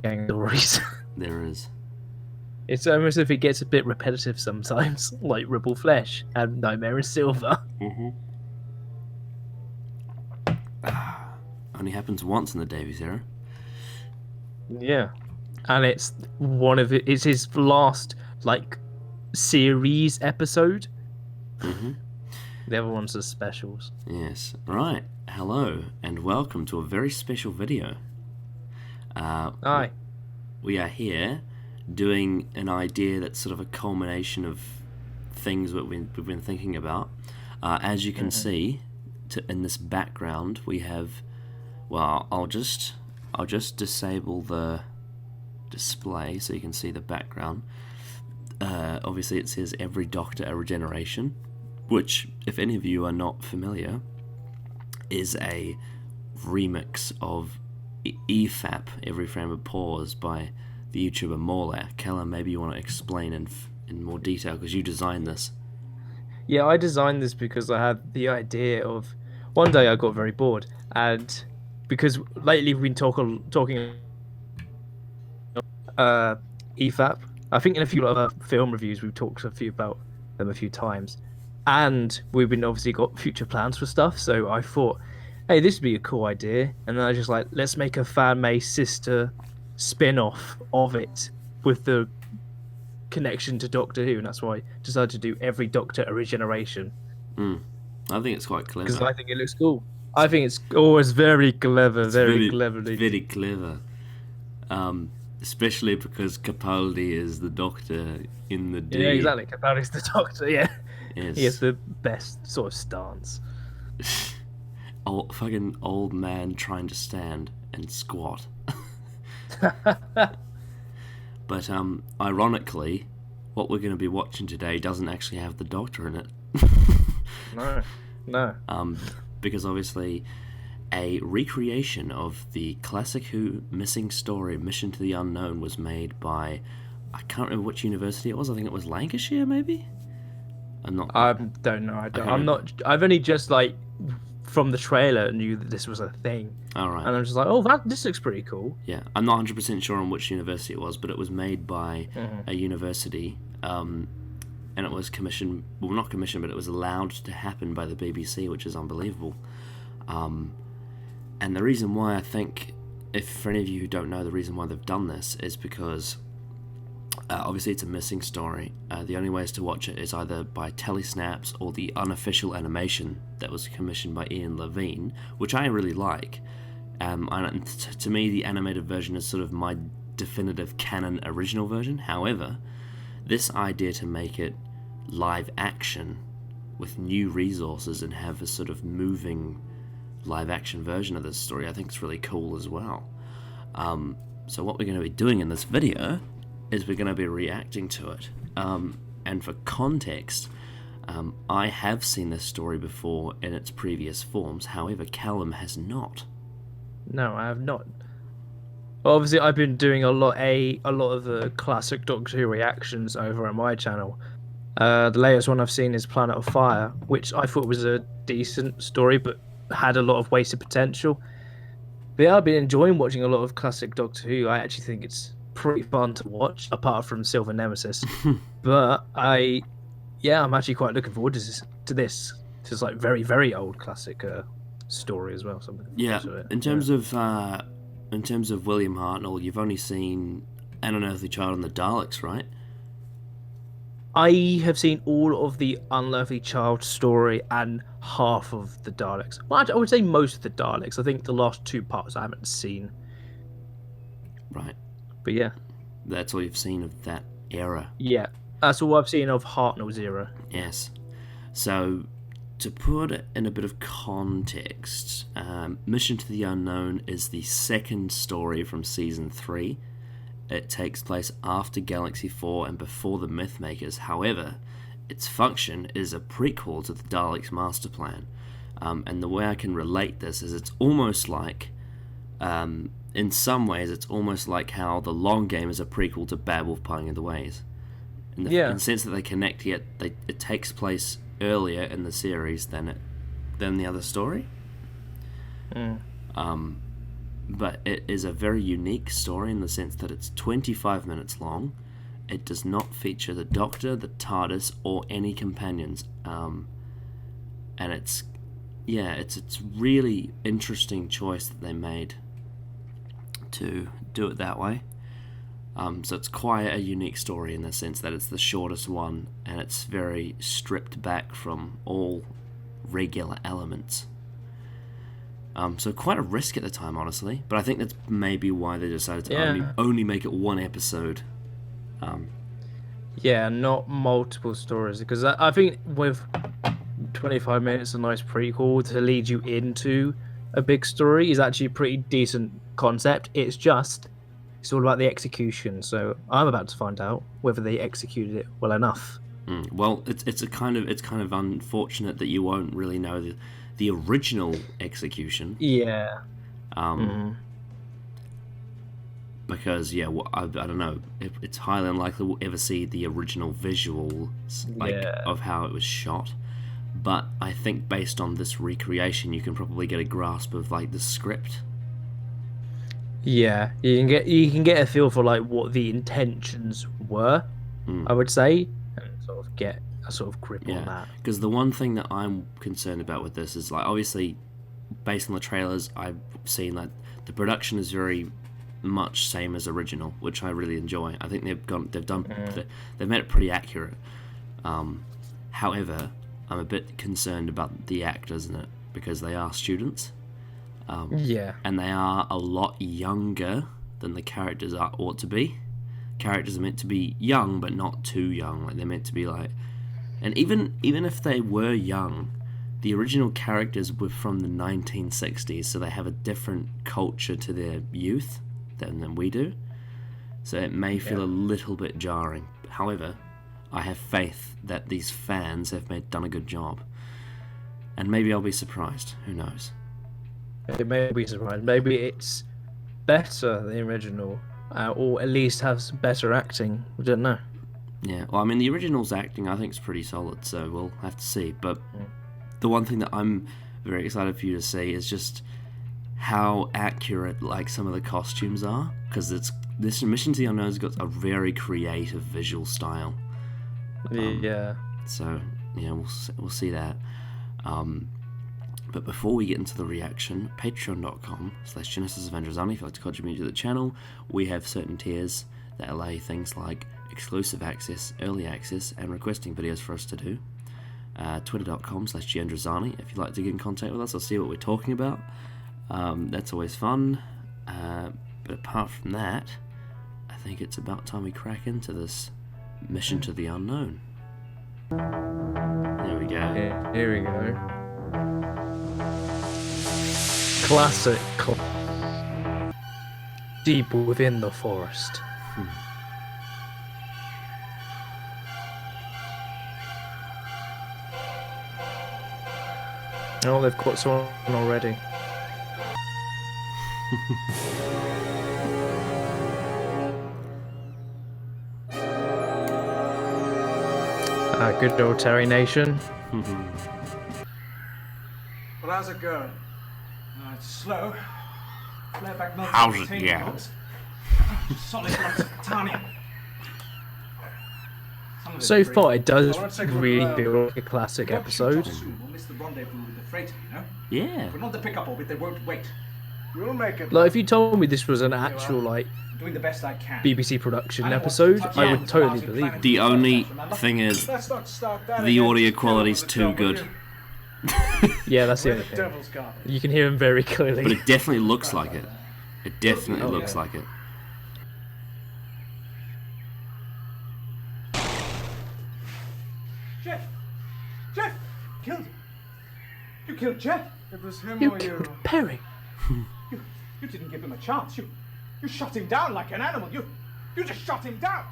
gang stories. There is. It's almost as if it gets a bit repetitive sometimes, like Ripple Flesh and Nightmare in Silver. Mm-hmm. Only happens once in the Davies era. Yeah, and it's it's his last like series episode. Mm-hmm. The other ones are specials. Yes. Right. Hello, and welcome to a very special video. Aye. We are here doing an idea that's sort of a culmination of things that we've been thinking about. As you can see, in this background, we have. Well, I'll just disable the display so you can see the background. Obviously, it says every Doctor a regeneration, which, if any of you are not familiar, is a remix of EFAP, Every Frame of Pause, by the YouTuber MauLer. Callum, maybe you want to explain in more detail, because you designed this. Yeah, I designed this because I had the idea of... One day I got very bored, and because lately we've been talking EFAP. I think in a few other film reviews we've talked about them a few times, and we've been obviously got future plans for stuff. So I thought, hey, this would be a cool idea, and then I just like, let's make a fan-made sister spin-off of it with the connection to Doctor Who, and that's why I decided to do every Doctor a regeneration. I think it's quite clever. Because I think it looks cool. I think it's always very clever, very cleverly. Very clever. Especially because Capaldi is the Doctor in the D. Yeah, exactly. Capaldi's the Doctor, yeah. Yes. He has the best sort of stance. Fucking old man trying to stand and squat. But ironically, what we're going to be watching today doesn't actually have the Doctor in it. No. Because obviously a recreation of the classic Who missing story Mission to the Unknown was made by, I can't remember which university it was. I think it was Lancashire, maybe. I don't know. I've only just like from the trailer knew that this was a thing. All right. And I'm just like, this looks pretty cool. Yeah, I'm not 100% sure on which university it was, but it was made by a university, and it was commissioned. Well, not commissioned, but it was allowed to happen by the BBC, which is unbelievable. And the reason why I think, if for any of you who don't know, the reason why they've done this is because obviously it's a missing story. The only ways to watch it is either by telesnaps or the unofficial animation that was commissioned by Ian Levine, which I really like. And to me, the animated version is sort of my definitive canon original version. However, this idea to make it live action with new resources and have a sort of moving live action version of this story, I think it's really cool as well. So what we're going to be doing in this video is we're going to be reacting to it. And for context, I have seen this story before in its previous forms. However, Callum has not. No, I have not. Well, obviously, I've been doing a lot of the classic Doctor Who reactions over on my channel. The latest one I've seen is Planet of Fire, which I thought was a decent story, but had a lot of wasted potential. But yeah, I've been enjoying watching a lot of classic Doctor Who. I actually think it's pretty fun to watch, apart from Silver Nemesis. But I'm actually quite looking forward to this. It's like very, very old classic story as well. So in terms of William Hartnell, you've only seen An Unearthly Child and the Daleks, right? I have seen all of the Unearthly Child story and half of the Daleks. Well, I would say most of the Daleks. I think the last two parts I haven't seen. Right. But yeah. That's all you've seen of that era. Yeah. That's all I've seen of Hartnell's era. Yes. So, to put it in a bit of context, Mission to the Unknown is the second story from Season 3. It takes place after Galaxy 4 and before the Mythmakers. However, its function is a prequel to the Daleks' master plan. And the way I can relate this is it's almost like, in some ways, it's almost like how The Long Game is a prequel to Bad Wolf Parting of the Ways. In the sense that they connect, yet it takes place earlier in the series than the other story. but it is a very unique story in the sense that it's 25 minutes long. It does not feature the Doctor, the TARDIS, or any companions. And it's really interesting choice that they made to do it that way. So it's quite a unique story in the sense that it's the shortest one, and it's very stripped back from all regular elements. So quite a risk at the time, honestly. But I think that's maybe why they decided to only make it one episode. Yeah, not multiple stories, because I think with 25 minutes, a nice prequel to lead you into a big story is actually a pretty decent concept. It's all about the execution. So I'm about to find out whether they executed it well enough. Well, it's kind of unfortunate that you won't really know the original execution. Yeah. Because I don't know, it's highly unlikely we'll ever see the original visuals of how it was shot. But I think based on this recreation, you can probably get a grasp of the script. Yeah, you can get a feel for what the intentions were, I would say, and sort of get a sort of grip on that. Because the one thing that I'm concerned about with this is obviously based on the trailers, I've seen that the production is very much same as original, which I really enjoy. I think they've made it pretty accurate. However, I'm a bit concerned about the actors in it because they are students. And they are a lot younger than the characters ought to be. Characters are meant to be young, but not too young. They're meant to be and even if they were young, the original characters were from the 1960s, so they have a different culture to their youth than we do. So it may feel a little bit jarring. However, I have faith that these fans have done a good job. And maybe I'll be surprised. Who knows? It may be surprised. Maybe it's better than the original, or at least has better acting. We don't know. Yeah, well, I mean, the original's acting I think is pretty solid, so we'll have to see. But the one thing that I'm very excited for you to see is just how accurate some of the costumes are, because this Mission to the Unknown has got a very creative visual style. So we'll see that. But before we get into the reaction, patreon.com/GenesisAvengersOnly if you'd like to contribute to the channel. We have certain tiers that allow things like exclusive access, early access, and requesting videos for us to do. Twitter.com/GenesisAvengersOnly if you'd like to get in contact with us or see what we're talking about. That's always fun. But apart from that, I think it's about time we crack into this Mission to the Unknown. There we go. Here we go. Classic. Deep within the forest. Oh, they've caught someone already. Good old Terry Nation. Well, how's it going? It's slow. Flare-back melts. How's it going? Solid blocks of titanium. So far, it does really feel like a classic episode. We'll miss the rendezvous with the freighter, Yeah. If we're not the pickup orbit, they won't wait. We'll make it. If you told me this was an actual doing the best I can. BBC production episode, I would totally believe it. The only thing is, the audio quality's too good. Yeah, that's the only thing. You can hear him very clearly. But it definitely looks like it. It definitely looks like it. Jeff! Killed him! You killed Jeff! It was him You or killed Perry. You didn't give him a chance. You shot him down like an animal. You just shot him down.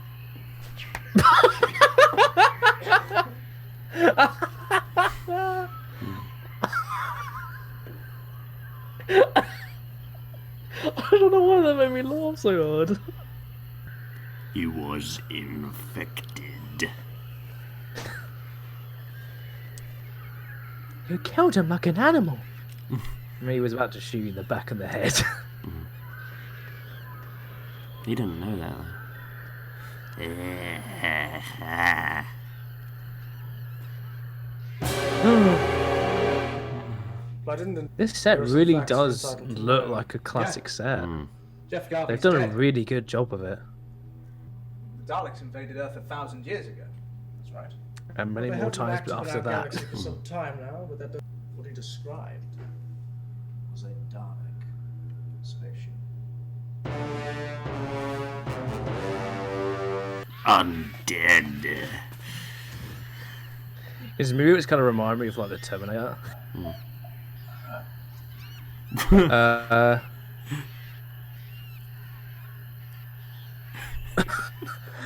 I don't know why that made me laugh so hard. He was infected. You killed him like an animal. I mean, he was about to shoot you in the back of the head. He didn't know that. But I didn't. This set There are some really facts does entitled to look know. like a classic set. Jeff They've Garvey's done a dead. really good job of it. The Daleks invaded Earth 1,000 years ago. That's right. And many They more have been times active in after our that. galaxy for some time now, but that what he described was a Dalek spaceship. Undead. His movies kind of remind me of like the Terminator.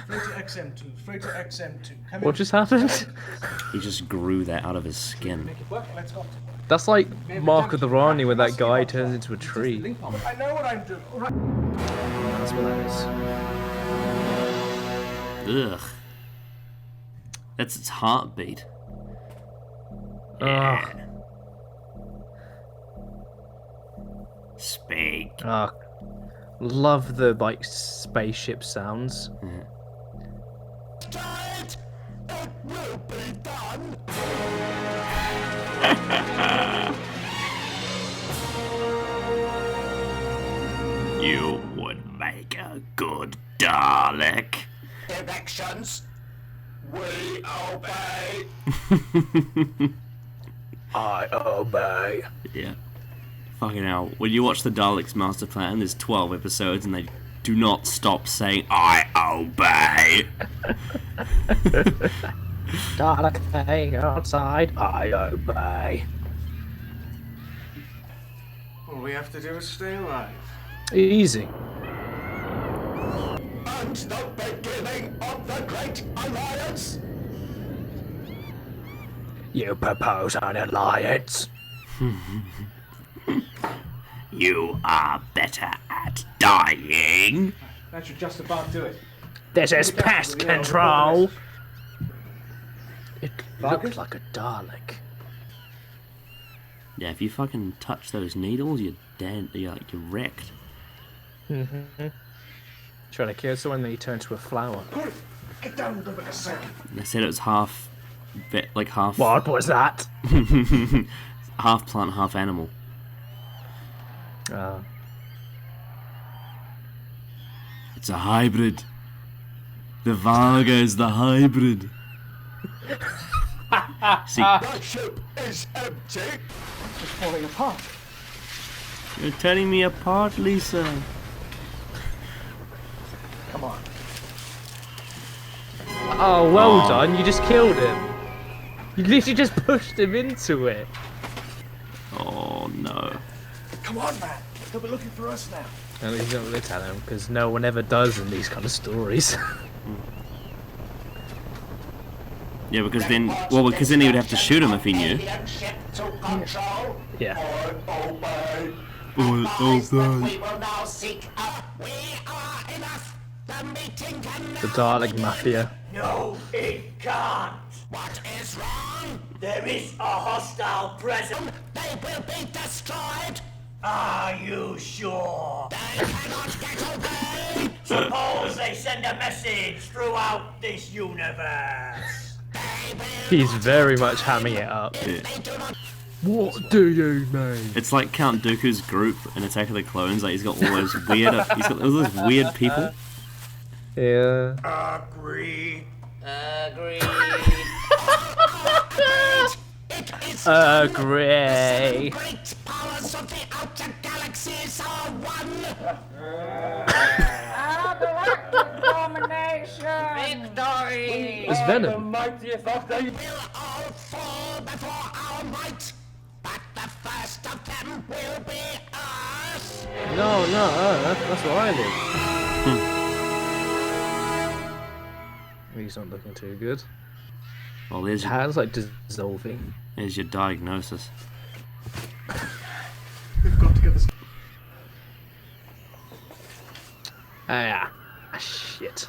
Freighter XM2, Freighter XM2. Come What in. just happened? He just grew that out of his skin. Make it work. Let's go. That's like Mark of the Rani when that guy turns into a tree. I know what I'm doing. All right. That's what that is. Ugh. That's its heartbeat. Ugh. Speak. Love the like spaceship sounds. It will be done. You would make a good Dalek. Directions. We obey. I obey. Yeah. Fucking hell. When you watch the Daleks Master Plan, there's 12 episodes and they do not stop saying, I obey. Dalek hang outside, I obey. All we have to do is stay alive. Easy. And the beginning of the Great Alliance. You propose an alliance. You are better at dying. That should just about do it. This is Look out pest for the air control. It Marcus? looks like a Dalek. Yeah, if you fucking touch those needles, you're dead. You're wrecked. Trying to kill someone, then you turn to a flower. Corey, get down and go back a second. They said it was half, like half, What was that? half plant, half animal. It's a hybrid. The Varga is the hybrid. See, The ship is empty. It's falling apart. you're tearing me apart, Lisa. Come on. Oh, well Oh. done. You just killed him. You literally just pushed him into it. Oh no. Come on, man. They'll be looking for us now. At least you don't look at him, because no one ever does in these kind of stories. Yeah, because then, well, because then he would have to shoot him if he knew. Alien ship to control. Yeah. Obey. Oh, We will now seek a. We are enough. The meeting can The Dalek Mafia. No, it can't. What is wrong? There is a hostile presence. They will be destroyed. Are you sure? They cannot get away. Suppose they send a message throughout this universe. He's very much hamming it up. What do you mean? It's like Count Dooku's group in Attack of the Clones. Like he's got all those weird, he's got all those weird people. Yeah. Agree. Agree. Great powers of the outer galaxies are one. It's Venom. Mightiest of the... Will all fall before our might. But the first of them will be us. No, that's where I live. He's not looking too good. Well, there's His hand's like dissolving. your diagnosis. We've got to get this... Ah, shit.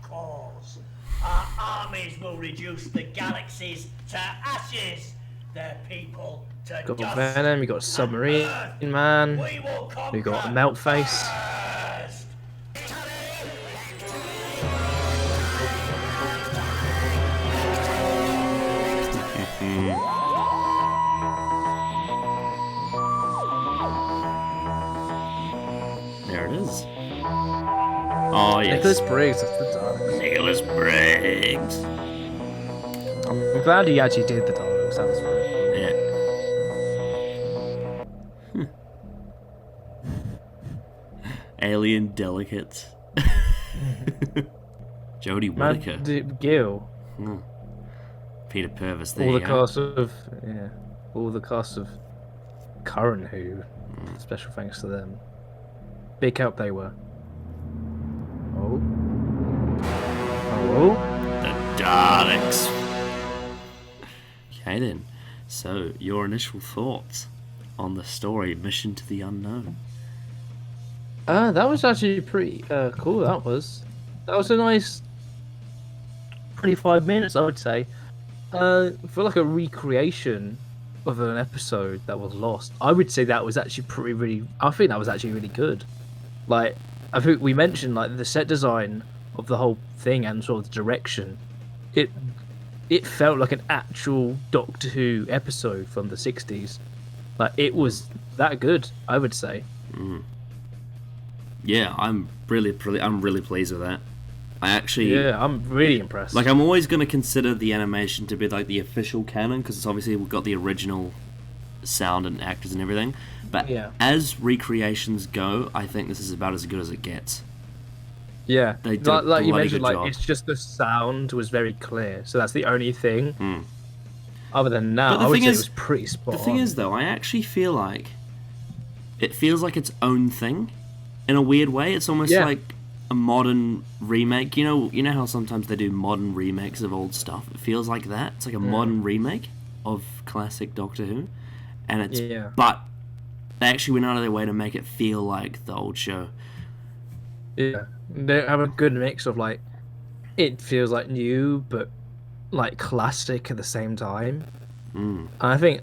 Cause our armies will reduce the galaxies to ashes. their people to Got dust. Venom, you got Submarine Man, We will conquer you got Melt Face. first. There it is. Oh, yes. Nicholas Briggs, that's the Daleks. Nicholas Briggs. I'm glad he actually did the Daleks, that was fun. Yeah. Alien Delegates. Jodie Whittaker. Gil. Peter Purvis. There All you the go. all the cast of current Who. Special thanks to them. Big help they were. Oh. The Daleks. Okay then. So, your initial thoughts on the story Mission to the Unknown? That was actually pretty cool. That was a nice 25 minutes, I would say. For like a recreation of an episode that was lost, I would say that was actually I think that was actually really good. Like, I think we mentioned like the set design of the whole thing and sort of the direction. It felt like an actual Doctor Who episode from the 60s. Like, it was that good, I would say. Yeah, I'm really pleased with that. I'm really impressed. Like, I'm always going to consider the animation to be like the official canon because it's obviously we've got the original sound and actors and everything. But as recreations go, I think this is about as good as it gets. Yeah, They did a like you bloody mentioned, good like job. it's just the sound was very clear, so that's the only thing. Other than that, But the I would thing say is- it was pretty spot The thing on. is, though, I actually feel like it feels like its own thing in a weird way. It's almost Yeah. like a modern remake. You know how sometimes they do modern remakes of old stuff. It feels like that. It's like a modern remake of classic Doctor Who, and it's but they actually went out of their way to make it feel like the old show. Yeah, they have a good mix of like, it feels like new but like classic at the same time. And I think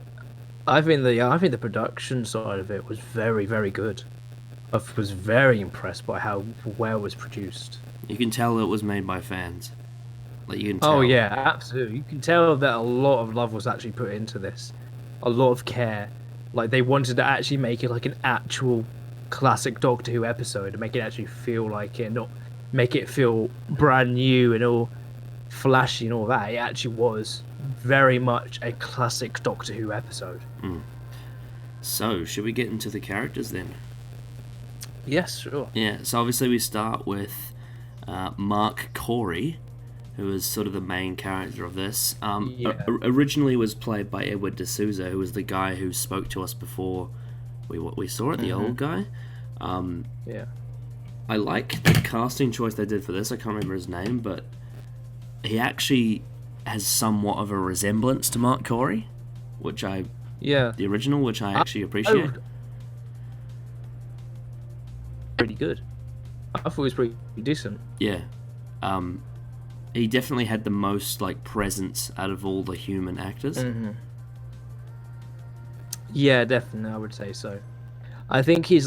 the production side of it was very, very good. I was very impressed by how well it was produced. You can tell it was made by fans. Like you can tell. Oh yeah, absolutely. You can tell that a lot of love was actually put into this, a lot of care. Like they wanted to actually make it like an actual classic Doctor Who episode and make it actually feel like it, not make it feel brand new and all flashy and all that. It actually was very much a classic Doctor Who episode. So, should we get into the characters then? Yes, sure. Yeah, so obviously we start with Mark Corey, who is sort of the main character of this. Originally was played by Edward D'Souza, who was the guy who spoke to us before we saw it, the old guy. Yeah. I like the casting choice they did for this. I can't remember his name, but he actually has somewhat of a resemblance to Mark Corey, the original, which I actually appreciate. Pretty good. I thought it was pretty decent. Yeah. He definitely had the most like presence out of all the human actors. Yeah, definitely, I would say so. I think he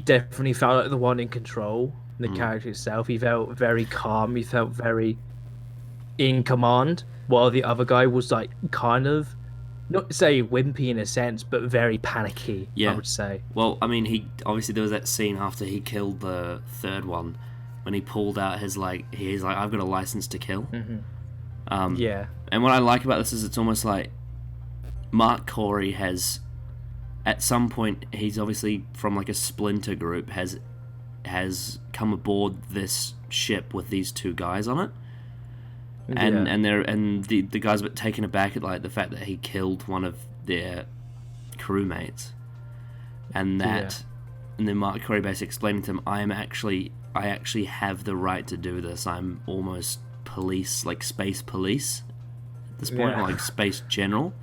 definitely felt like the one in control. The character itself, he felt very calm. He felt very in command, while the other guy was like kind of, not to say wimpy in a sense, but very panicky. Yeah. I would say. Well, I mean, there was that scene after he killed the third one, when he pulled out he's like, I've got a license to kill. Yeah. And what I like about this is it's almost like Mark Corey has, at some point, he's obviously from like a splinter group, has come aboard this ship with these two guys on it. And the guys were taken aback at like the fact that he killed one of their crewmates, and then Mark Corey basically explained to him, I actually have the right to do this. I'm almost police, like space police at this point, or like space general,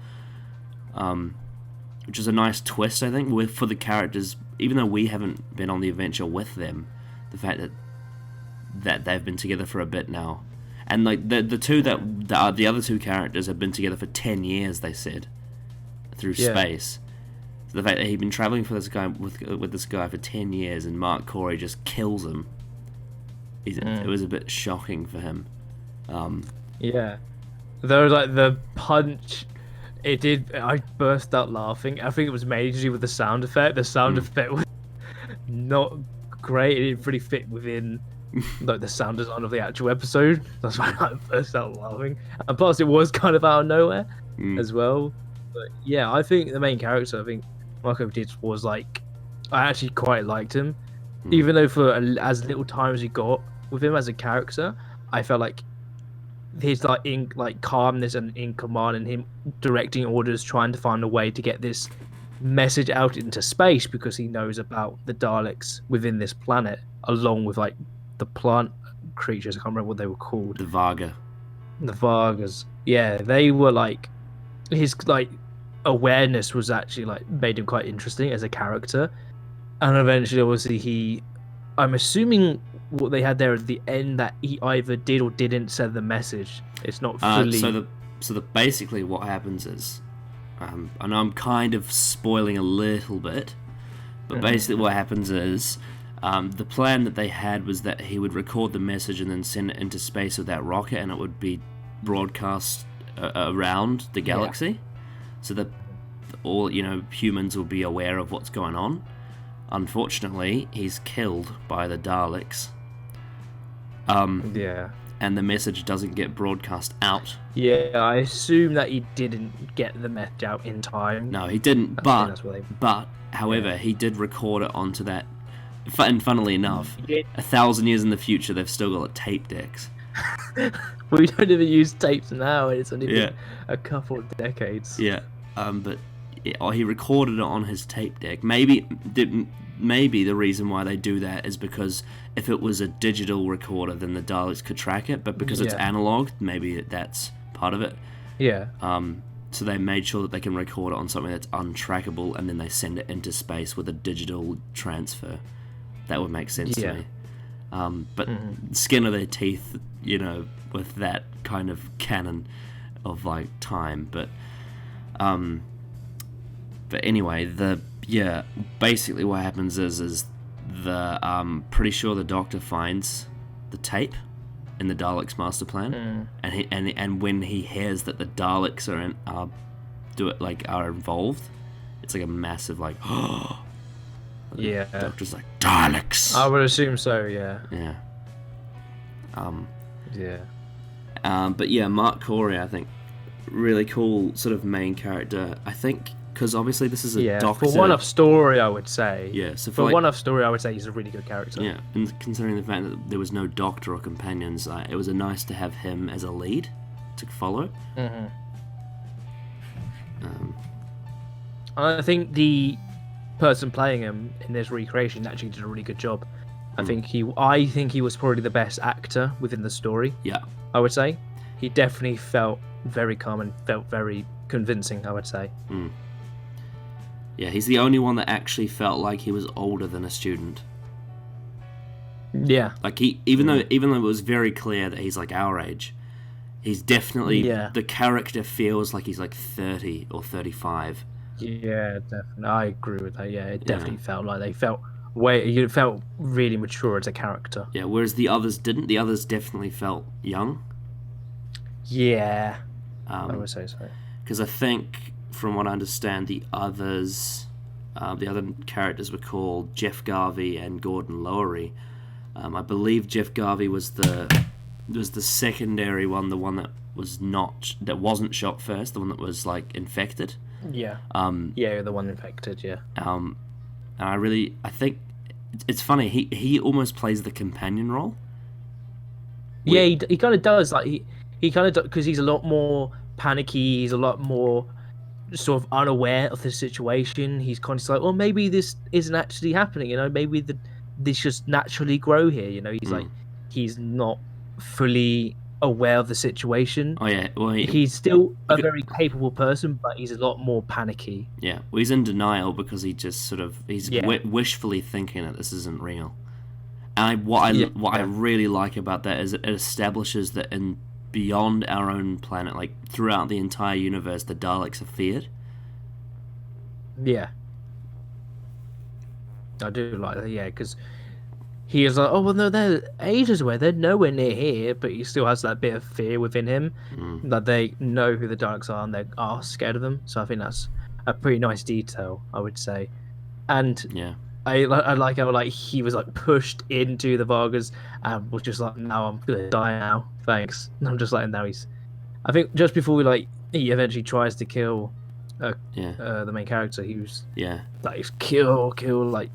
which is a nice twist, I think, for the characters. Even though we haven't been on the adventure with them, the fact that they've been together for a bit now. And like the two the other two characters have been together for 10 years, they said, through space. So the fact that he'd been traveling for this guy with this guy for 10 years, and Mark Corey just kills him. It was a bit shocking for him. Yeah. Though, like, the punch, I burst out laughing. I think it was mainly to do with the sound effect. The sound effect was not great. It didn't really fit within, like, the sound design of the actual episode. That's why I burst out laughing. And plus, it was kind of out of nowhere as well. But yeah, I think the main character, I think Marco did was, like, I actually quite liked him. Even though for as little time as he got with him as a character, I felt like his calmness and in command, and him directing orders, trying to find a way to get this message out into space, because he knows about the Daleks within this planet, along with like the plant creatures. I can't remember what they were called. The Varga. The Vargas. Yeah, they were like, his like awareness was actually like made him quite interesting as a character. And eventually, obviously, I'm assuming what they had there at the end, that he either did or didn't send the message. It's not fully. So basically what happens is, I know I'm kind of spoiling a little bit, but basically what happens is, the plan that they had was that he would record the message and then send it into space with that rocket, and it would be broadcast around the galaxy, so that all humans will be aware of what's going on. Unfortunately, he's killed by the Daleks. And the message doesn't get broadcast out. Yeah, I assume that he didn't get the message out in time. No, he didn't. But however, he did record it onto that. And funnily enough, 1,000 years in the future, they've still got tape decks. We don't even use tapes now. It's only been a couple of decades. Yeah, but he recorded it on his tape deck. Maybe the reason why they do that is because if it was a digital recorder, then the Daleks could track it. But because it's analog, maybe that's part of it. Yeah. So they made sure that they can record it on something that's untrackable, and then they send it into space with a digital transfer. That would make sense to me. But skin of their teeth, with that kind of canon of like time. But anyway, basically what happens is pretty sure the Doctor finds the tape in the Daleks' master plan, and when he hears that the Daleks are involved, it's like a massive like yeah. The Doctor's like, Daleks. I would assume so. Yeah. Yeah. But yeah, Mark Corey, I think, really cool sort of main character. I think because obviously this is a Doctor. For one-off story, I would say. Yeah. So for one-off story, I would say he's a really good character. Yeah, and considering the fact that there was no Doctor or companions, it was nice to have him as a lead to follow. I think the person playing him in this recreation actually did a really good job. I think he was probably the best actor within the story. Yeah, I would say he definitely felt very calm and felt very convincing, I would say. Yeah, he's the only one that actually felt like he was older than a student. Yeah, like even though it was very clear that he's like our age, he's definitely the character feels like he's like 30 or 35. Yeah, definitely. I agree with that. Yeah, it definitely felt like you felt really mature as a character. Yeah, whereas the others didn't. The others definitely felt young. Yeah, I would say so. Because I think, from what I understand, the other characters were called Jeff Garvey and Gordon Lowery. I believe Jeff Garvey was the secondary one, the one that wasn't shot first, the one that was like infected. Yeah. The one infected. Yeah. And I think it's funny. He almost plays the companion role. Yeah, he kind of does. Like he kind of, because he's a lot more panicky. He's a lot more sort of unaware of the situation. He's constantly like, well, maybe this isn't actually happening. Maybe this just naturally grow here. He's like, he's not fully aware of the situation. Oh yeah, well he's still a very capable person, but he's a lot more panicky. Yeah, well he's in denial because he just sort of wishfully thinking that this isn't real. And what I really like about that is it establishes that in beyond our own planet, like throughout the entire universe, the Daleks are feared. Yeah. I do like that, yeah, because he is like, oh, well, no, they're ages away, they're nowhere near here, but he still has that bit of fear within him, that they know who the Daleks are and they are scared of them, so I think that's a pretty nice detail, I would say. And Yeah. I like how like he was like pushed into the Vargas and was just like, no, I'm gonna die now, thanks. And I'm just like, now he's... I think just before he eventually tries to kill the main character, he was like, kill, like,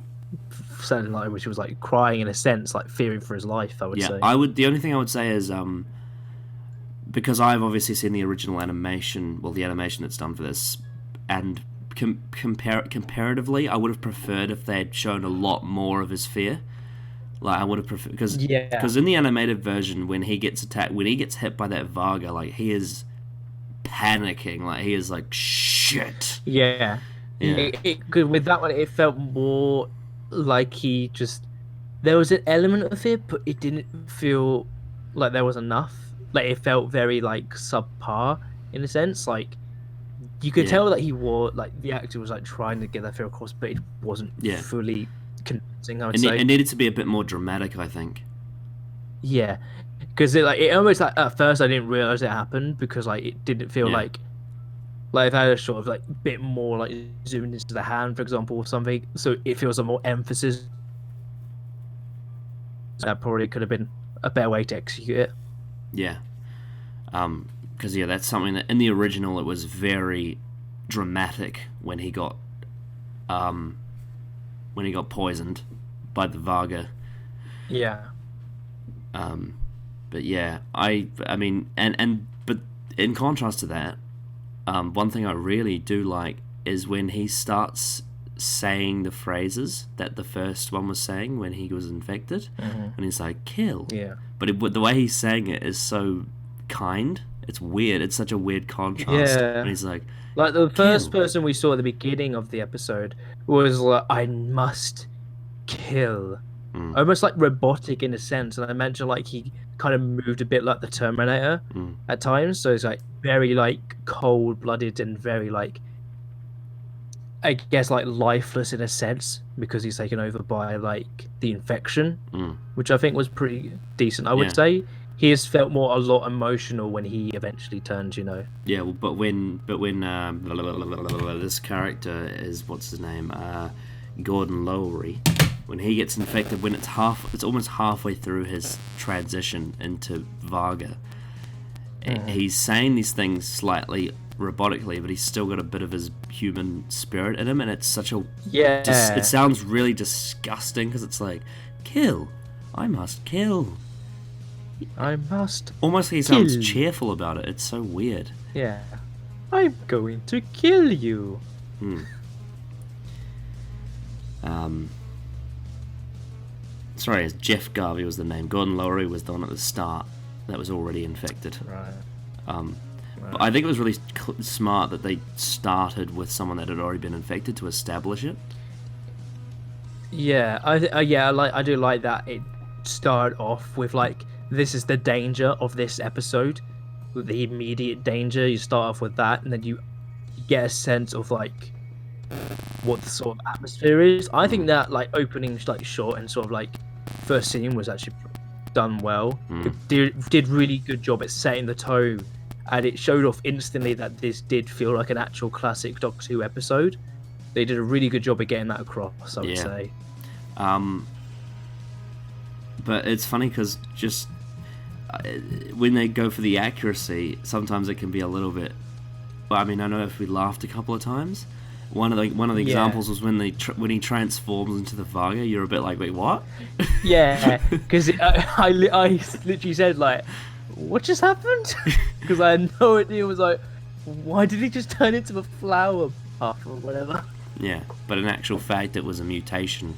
sounding like which was like crying in a sense, like fearing for his life, I would say. The only thing I would say is because I've obviously seen the original animation, well, the animation that's done for this, and comparatively, I would have preferred if they had shown a lot more of his fear. Like I would have preferred because in the animated version, when he gets attacked, when he gets hit by that Varga, like he is panicking, like he is like shit. Yeah. Cause with that one, it felt more like he just... There was an element of fear, but it didn't feel like there was enough. Like it felt very like subpar in a sense. Like you could tell that he wore, like the actor was like trying to get that fear across, but it wasn't fully convincing, I would say. It needed to be a bit more dramatic, I think. Yeah, because it almost like at first I didn't realize it happened because like it didn't feel like if I had a sort of like bit more like zoomed into the hand, for example, or something, so it feels a more emphasis. That probably could have been a better way to execute it. Yeah. Because that's something that in the original it was very dramatic when he got poisoned by the Varga. Yeah. But yeah, I mean, but in contrast to that, one thing I really do like is when he starts saying the phrases that the first one was saying when he was infected, and he's like, kill. Yeah. But the way he's saying it is so kind. It's weird. It's such a weird contrast. Yeah. And he's like the first person we saw at the beginning of the episode was like, I must kill. Almost like robotic in a sense. And I mentioned like he kind of moved a bit like the Terminator at times. So it's like very like cold-blooded and very like, I guess like lifeless in a sense because he's taken over by like the infection, which I think was pretty decent. I would say he has felt a lot emotional when he eventually turns, Yeah, well, but when this character is what's his name, Gordon Lowry, when he gets infected, when it's almost halfway through his transition into Varga, he's saying these things slightly robotically, but he's still got a bit of his human spirit in him, and it's such a it sounds really disgusting because it's like, kill, I must kill. I must. Almost he sounds cheerful about it. It's so weird. Yeah. I'm going to kill you. Sorry, Jeff Garvey was the name. Gordon Lowry was the one at the start that was already infected. Right. But I think it was really smart that they started with someone that had already been infected to establish it. Yeah, I do like that. It started off with like, this is the danger of this episode, the immediate danger. You start off with that, and then you get a sense of like what the sort of atmosphere is. I think that like opening like shot and sort of like first scene was actually done well. It did really good job at setting the tone, and it showed off instantly that this did feel like an actual classic Doctor Who episode. They did a really good job of getting that across, I would say. But it's funny because just when they go for the accuracy, sometimes it can be a little bit. Well, I mean, I know if we laughed a couple of times. One of the examples was when he transforms into the Varga. You're a bit like, wait, what? Yeah, because I literally said like, what just happened? Because I had no idea. It was like, why did he just turn into a flower puff or whatever? Yeah, but in actual fact, it was a mutation.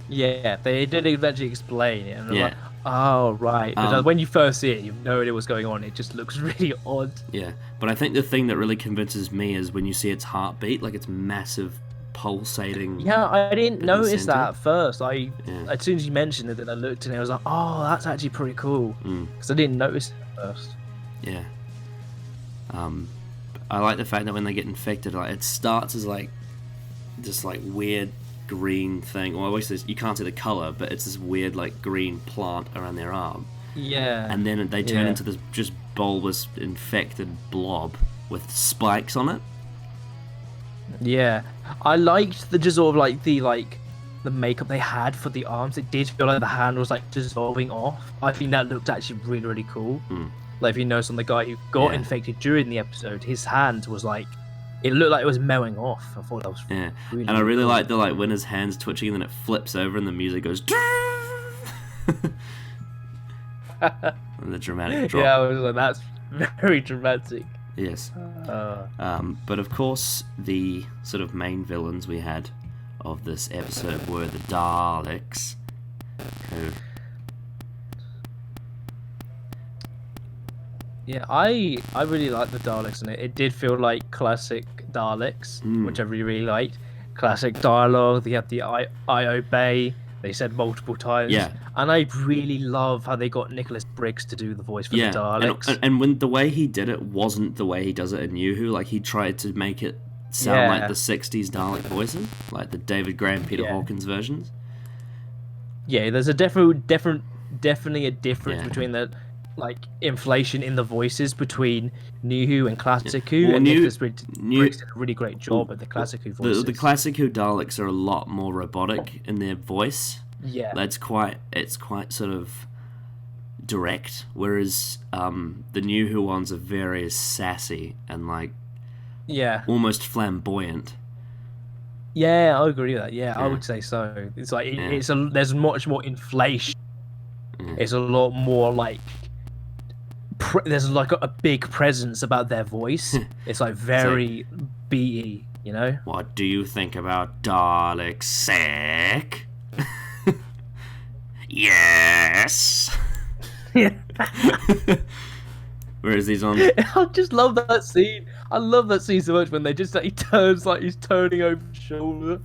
Yeah, they did eventually explain it. And like, oh, right. But when you first see it, you have no idea what's going on. It just looks really odd. Yeah, but I think the thing that really convinces me is when you see its heartbeat, like its massive pulsating. Yeah, I didn't in the notice center. that at first. Yeah. As soon as you mentioned it, then I looked and I was like, oh, that's actually pretty cool. Because I didn't notice it at first. Yeah. I like the fact that when they get infected, like it starts as like this like weird green thing. Well, obviously you can't see the color, but it's this weird like green plant around their arm. Yeah. And then they turn into this just bulbous infected blob with spikes on it. Yeah, I liked the just sort of like the makeup they had for the arms. It did feel like the hand was like dissolving off. I think that looked actually really, really cool. Like if you notice on the guy who got infected during the episode, his hand was like, it looked like it was melting off. I thought that was really And I really cool. like the like when his hand's twitching and then it flips over and the music goes and the dramatic drop. Yeah, I was like, that's very dramatic. Yes. But of course, the sort of main villains we had of this episode were the Daleks, who... Yeah, I really like the Daleks in it. It did feel like classic Daleks, which I really, really liked. Classic dialogue. They had the I obey. They said multiple times. Yeah. And I really love how they got Nicholas Briggs to do the voice for the Daleks. And when the way he did it wasn't the way he does it in New Who, like he tried to make it sound like the 60s Dalek voices, like the David Graham, Peter Hawkins versions. Yeah, there's a definitely a difference between the like inflation in the voices between New Who and Classic Who, Well, and New- Nicholas Briggs did a really great job at the Classic Who voices. The Classic Who Daleks are a lot more robotic in their voice. Yeah. It's quite sort of direct, whereas the New Who ones are very sassy and like almost flamboyant. Yeah, I agree with that. Yeah, I would say so. It's like there's much more inflation. It's a lot more like there's like a big presence about their voice. It's like very beaty, you know. What do you think about Dalek sick? Yes. Yeah. Whereas these on I just love that scene. I love that scene so much when they just he turns like he's turning over his shoulder.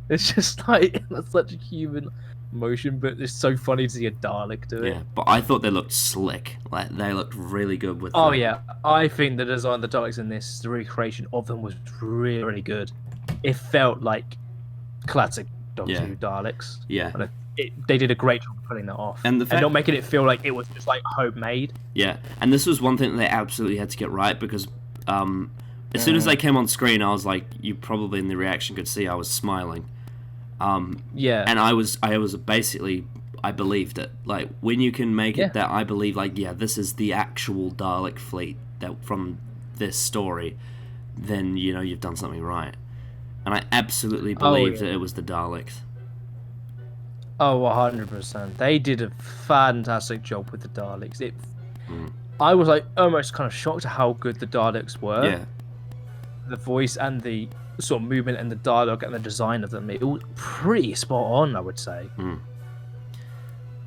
It's just like that's such a human motion, but it's so funny to see a Dalek do it. Yeah, but I thought they looked slick. Like they looked really good with. Oh yeah, I think the design of the Daleks in this, the recreation of them was really, really good. It felt like classic Doctor Who Daleks. Yeah. And they did a great job of pulling that off, And the fact- not making it feel like it was just like homemade. Yeah, and this was one thing that they absolutely had to get right because as soon as they came on screen, I was like, you probably in the reaction could see I was smiling. Yeah. And I was basically, I believed it. Like when you can make it that I believe, like this is the actual Dalek fleet that from this story, then you know you've done something right. And I absolutely believed that it was the Daleks. Oh, 100%. They did a fantastic job with the Daleks. I was like almost kind of shocked at how good the Daleks were. Yeah. The voice and the sort of movement and the dialogue and the design of them, it was pretty spot on, I would say.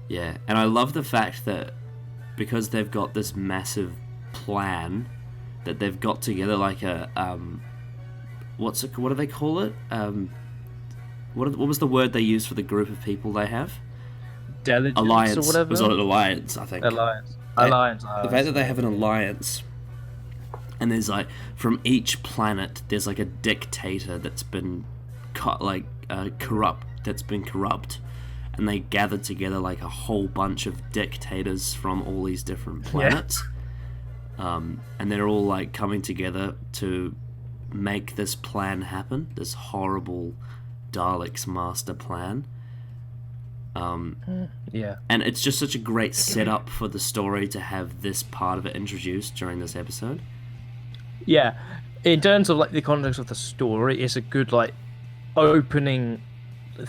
Yeah, and I love the fact that because they've got this massive plan that they've got together like a what do they call it? What was the word they used for the group of people they have? Diligence Alliance. or whatever. Was it an alliance? I think. Alliance. The fact that they have an alliance, and there's like from each planet, there's like a dictator that's been corrupt. That's been corrupt, and they gathered together like a whole bunch of dictators from all these different planets, and they're all like coming together to make this plan happen. This horrible Daleks master plan. Yeah. And it's just such a great setup for the story to have this part of it introduced during this episode. Yeah. In terms of like the context of the story, it's a good like opening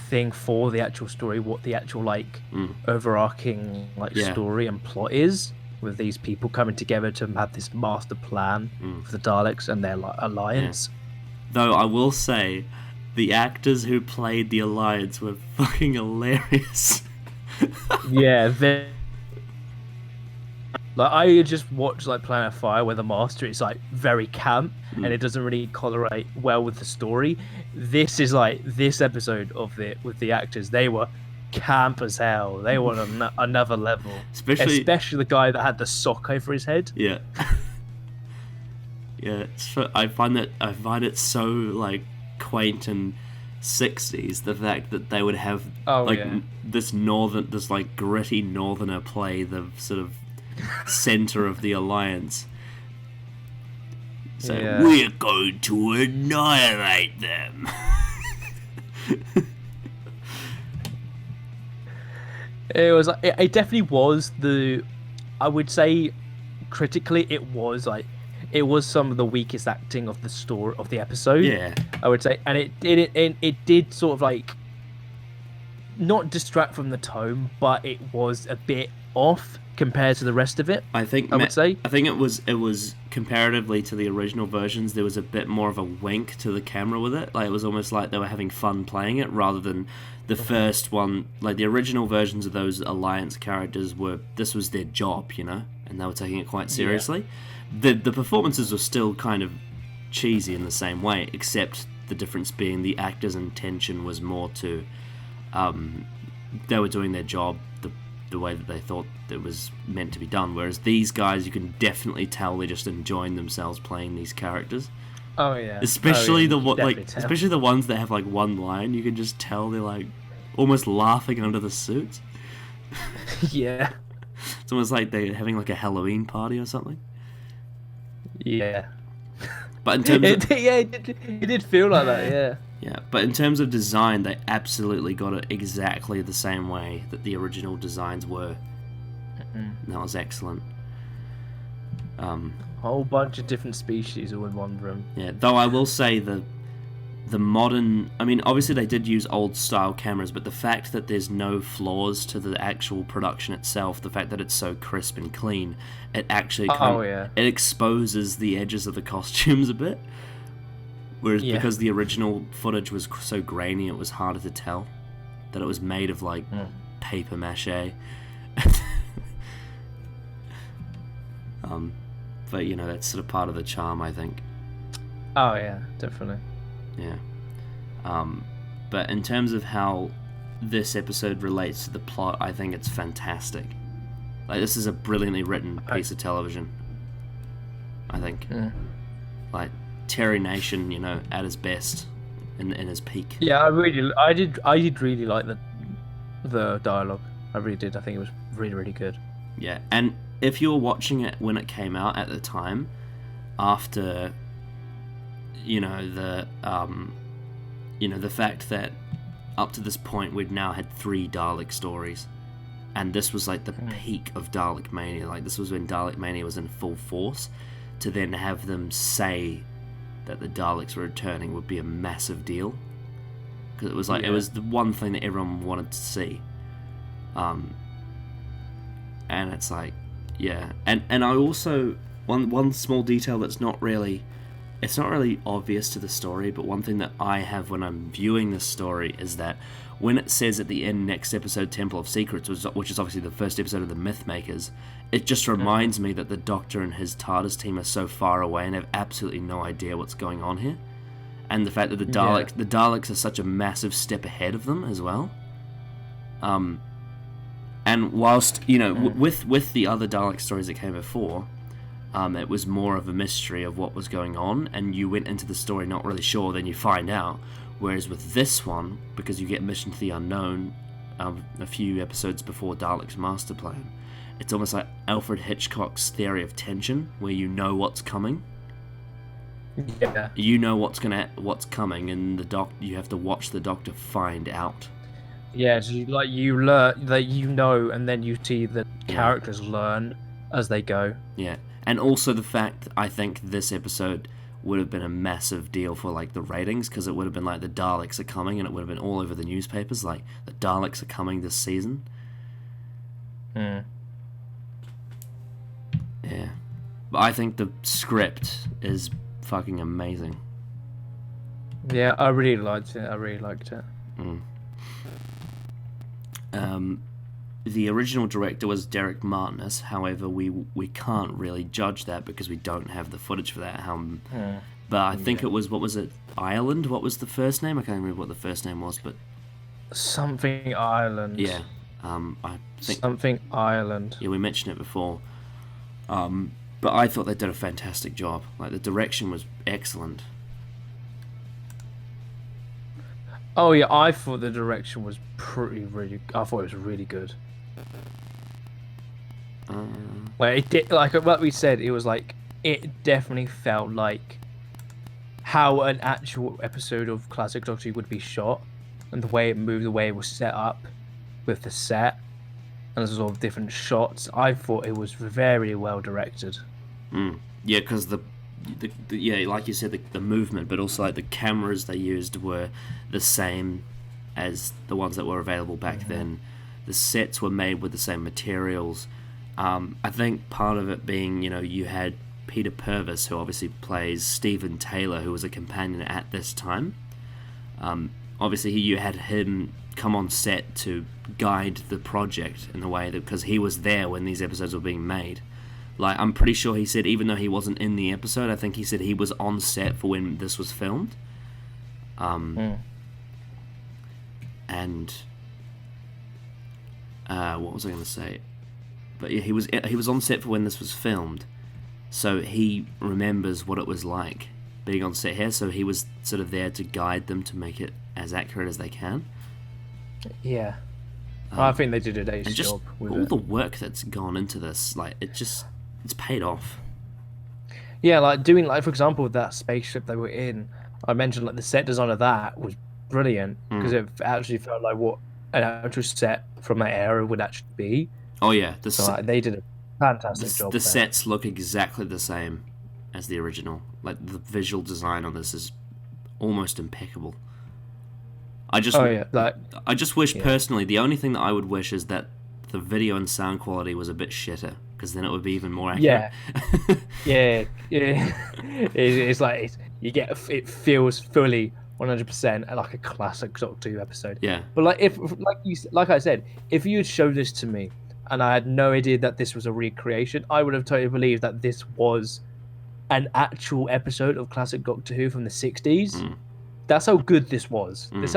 thing for the actual story, what the actual like overarching like story and plot is, with these people coming together to have this master plan for the Daleks and their like alliance. Though I will say, the actors who played the alliance were fucking hilarious. Yeah, Like I just watched like Planet of Fire, where the Master is like very camp and it doesn't really correlate well with the story. This is like this episode of it with the actors. They were camp as hell. They were on another level. Especially the guy that had the sock over his head. Yeah. Yeah, I find it so like quaint and 60s, the fact that they would have this like gritty northerner play the sort of center of the alliance. So we're going to annihilate them. It definitely was I would say critically it was some of the weakest acting of the story of the episode. Yeah, I would say, and it did sort of like not distract from the tone, but it was a bit off compared to the rest of it. I think it was comparatively to the original versions, there was a bit more of a wink to the camera with it. Like it was almost like they were having fun playing it, rather than the first one. Like the original versions of those Alliance characters this was their job, you know, and they were taking it quite seriously. The performances were still kind of cheesy in the same way, except the difference being the actors' intention was more to they were doing their job the way that they thought it was meant to be done, whereas these guys, you can definitely tell they're just enjoying themselves playing these characters. Oh yeah. Especially especially the ones that have like one line, you can just tell they're like almost laughing under the suits. Yeah. It's almost like they're having like a Halloween party or something. Yeah. But in terms of... it did feel like that, yeah. Yeah, but in terms of design, they absolutely got it exactly the same way that the original designs were. And that was excellent. Whole bunch of different species all in one room. Yeah, though I will say the modern... I mean, obviously they did use old-style cameras, but the fact that there's no flaws to the actual production itself, the fact that it's so crisp and clean, it actually it exposes the edges of the costumes a bit. Whereas because the original footage was so grainy, it was harder to tell that it was made of, like, paper mache. But, you know, that's sort of part of the charm, I think. Oh, yeah, definitely. Yeah. But in terms of how this episode relates to the plot, I think it's fantastic. Like, this is a brilliantly written piece of television, I think. Like, Terry Nation, you know, at his best, in his peak. Yeah, I did really like the dialogue. I really did. I think it was really, really good. Yeah, and if you were watching it when it came out at the time, after, you know, the fact that up to this point we'd now had 3 Dalek stories, and this was like the peak of Dalek Mania. Like, this was when Dalek Mania was in full force. To then have them say that the Daleks were returning would be a massive deal, because it was like it was the one thing that everyone wanted to see. And it's like, yeah, and I also one small detail that's not really obvious to the story, but one thing that I have when I'm viewing this story is that when it says at the end, next episode, Temple of Secrets, which is obviously the first episode of the Mythmakers, it just reminds me that the Doctor and his TARDIS team are so far away and have absolutely no idea what's going on here. And the fact that the Daleks are such a massive step ahead of them as well. And whilst, you know, with the other Dalek stories that came before, it was more of a mystery of what was going on, and you went into the story not really sure, then you find out. Whereas with this one, because you get Mission to the Unknown a few episodes before Dalek's Master Plan, it's almost like Alfred Hitchcock's theory of tension, where you know what's coming. Yeah. You know what's coming, and you have to watch the Doctor find out. Yeah, so you learn that, you know, and then you see the characters learn as they go. Yeah, and also the fact, I think this episode would have been a massive deal for like the ratings, because it would have been like the Daleks are coming, and it would have been all over the newspapers, like the Daleks are coming this season. Yeah, but I think the script is fucking amazing. Yeah, I really liked it. the original director was Derek Martinus. However, we can't really judge that because we don't have the footage for that. But I think it was, what was it, Ireland? What was the first name? I can't remember what the first name was, but Something Ireland. yeah, I think Something Ireland. yeah, we mentioned it before. But I thought they did a fantastic job. Like, the direction was excellent. Oh yeah, I thought the direction was I thought it was really good. Well, it did, like what we said, it was like, it definitely felt like how an actual episode of classic Doctor Who would be shot, and the way it moved, the way it was set up with the set and the sort of different shots. I thought it was very well directed. Yeah, because the yeah, like you said, the movement, but also like the cameras they used were the same as the ones that were available back then. The sets were made with the same materials. I think part of it being, you had Peter Purvis, who obviously plays Stephen Taylor, who was a companion at this time. Obviously, you had him come on set to guide the project in the way that, because he was there when these episodes were being made. Like, I'm pretty sure he said, even though he wasn't in the episode, I think he said he was on set for when this was filmed. And what was I going to say? But yeah, he was on set for when this was filmed, so he remembers what it was like being on set here. So he was sort of there to guide them to make it as accurate as they can. Yeah, I think they did a ace And just job with all it. the work that's gone into this, like, it's paid off. Yeah, like doing, like, for example, with that spaceship they were in, I mentioned like the set design of that was brilliant because it actually felt like what an actual set from that era would actually be. Oh yeah, So like, they did a fantastic job. the there. sets look exactly the same as the original. Like, the visual design on this is almost impeccable. I just wish personally, the only thing that I would wish is that the video and sound quality was a bit shitter, because then it would be even more accurate. Yeah, it's like it feels fully 100% like a classic Doctor Who episode. Yeah. But like I said, if you had showed this to me and I had no idea that this was a recreation, I would have totally believed that this was an actual episode of classic Doctor Who from the 60s. That's how good this was. That's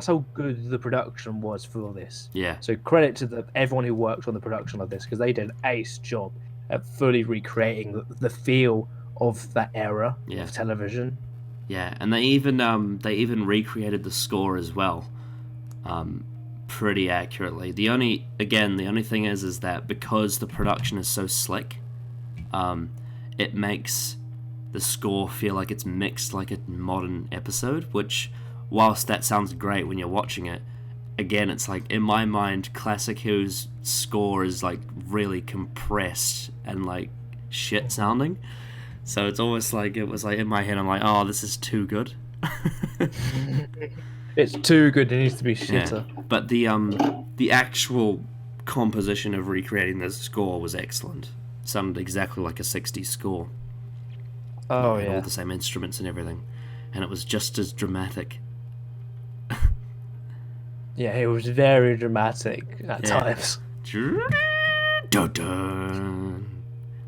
how good the production was for this. Yeah. So credit to everyone who worked on the production of this, because they did an ace job at fully recreating the feel of that era of television. Yeah, and they even recreated the score as well, pretty accurately. The only thing is that because the production is so slick, it makes the score feel like it's mixed like a modern episode, which, whilst that sounds great when you're watching it, again, it's like, in my mind, Classic Who's score is like really compressed and like shit sounding. So it's almost like, it was like, in my head, I'm like, oh, this is too good. It's too good, it needs to be shitter. Yeah. But the actual composition of recreating this score was excellent. Sounded exactly like a 60s score. Oh, Had yeah. all the same instruments and everything, and it was just as dramatic. Yeah, it was very dramatic at times. Dun-dun.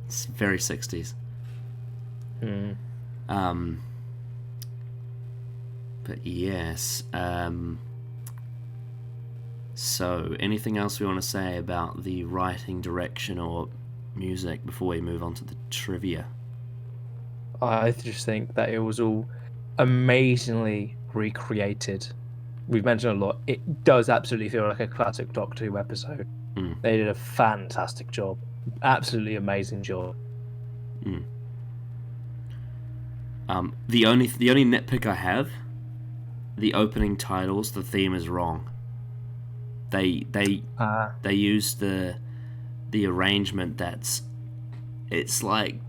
It's very 60s. But yes. So, anything else we want to say about the writing, direction, or music before we move on to the trivia? I just think that it was all amazingly recreated. We've mentioned a lot. It does absolutely feel like a classic Doctor Who episode. They did a fantastic job. Absolutely amazing job. The only nitpick I have, the opening titles, the theme is wrong. They use the arrangement it's like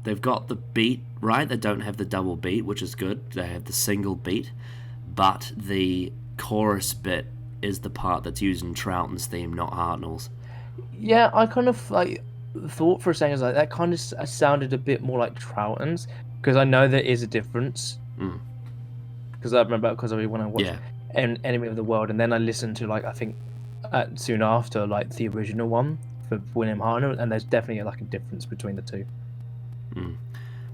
they've got the beat right. They don't have the double beat, which is good. They have the single beat, but the chorus bit is the part that's used in Troughton's theme, not Hartnell's. Yeah, I kind of like thought for a second, like that kind of sounded a bit more like Troughton's, because I know there is a difference. Because I remember, when I watched Enemy of the World, and then I listened to, like, I think soon after like the original one for William Hartnell, and there's definitely like a difference between the two.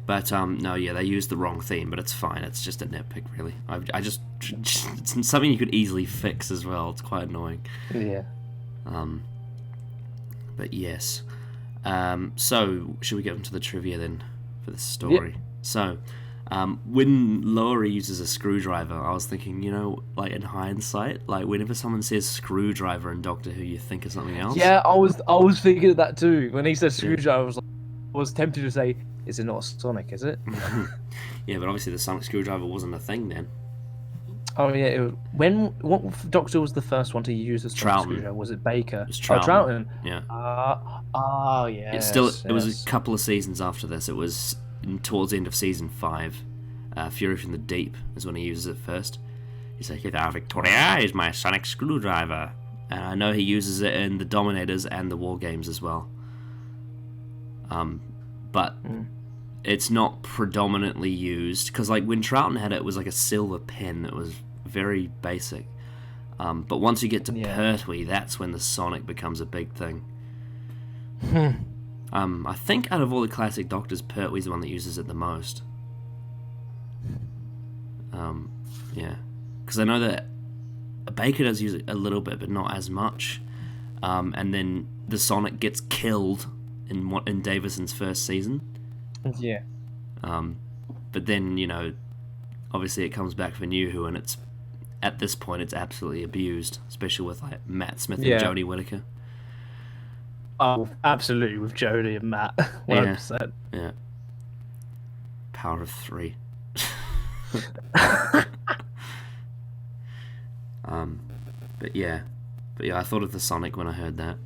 But no, yeah, they used the wrong theme, but it's fine. It's just a nitpick, really. I just it's something you could easily fix as well. It's quite annoying. Yeah. But yes. So should we get into the trivia then for the story? Yep. So, when Laurie uses a screwdriver, I was thinking, like in hindsight, like whenever someone says screwdriver in Doctor Who, you think of something else. Yeah, I was thinking of that too. When he said screwdriver, I was tempted to say, "Is it not a Sonic? Is it?" Yeah, but obviously the sonic screwdriver wasn't a thing then. Oh yeah. What Doctor was the first one to use a Sonic Troughton. screwdriver? Was it Baker? It was Troughton. Oh, Troughton. Yeah. Yeah. It was a couple of seasons after this. It was towards the end of season 5. Fury from the Deep is when he uses it first. He's like, Victoria is my sonic screwdriver. And I know he uses it in the Dominators and the War Games as well. But it's not predominantly used, because like when Troughton had it, it was like a silver pen. It was very basic. But once you get to Pertwee, that's when the sonic becomes a big thing. I think out of all the classic Doctors, Pertwee's the one that uses it the most. Yeah, because I know that Baker does use it a little bit, but not as much. And then the Sonic gets killed in Davison's first season. Yeah. But then obviously it comes back for New Who, and it's at this point it's absolutely abused, especially with like Matt Smith and Jodie Whittaker. Oh, absolutely, with Jodie and Matt, 100%. Yeah. Power of 3. But yeah, I thought of the Sonic when I heard that.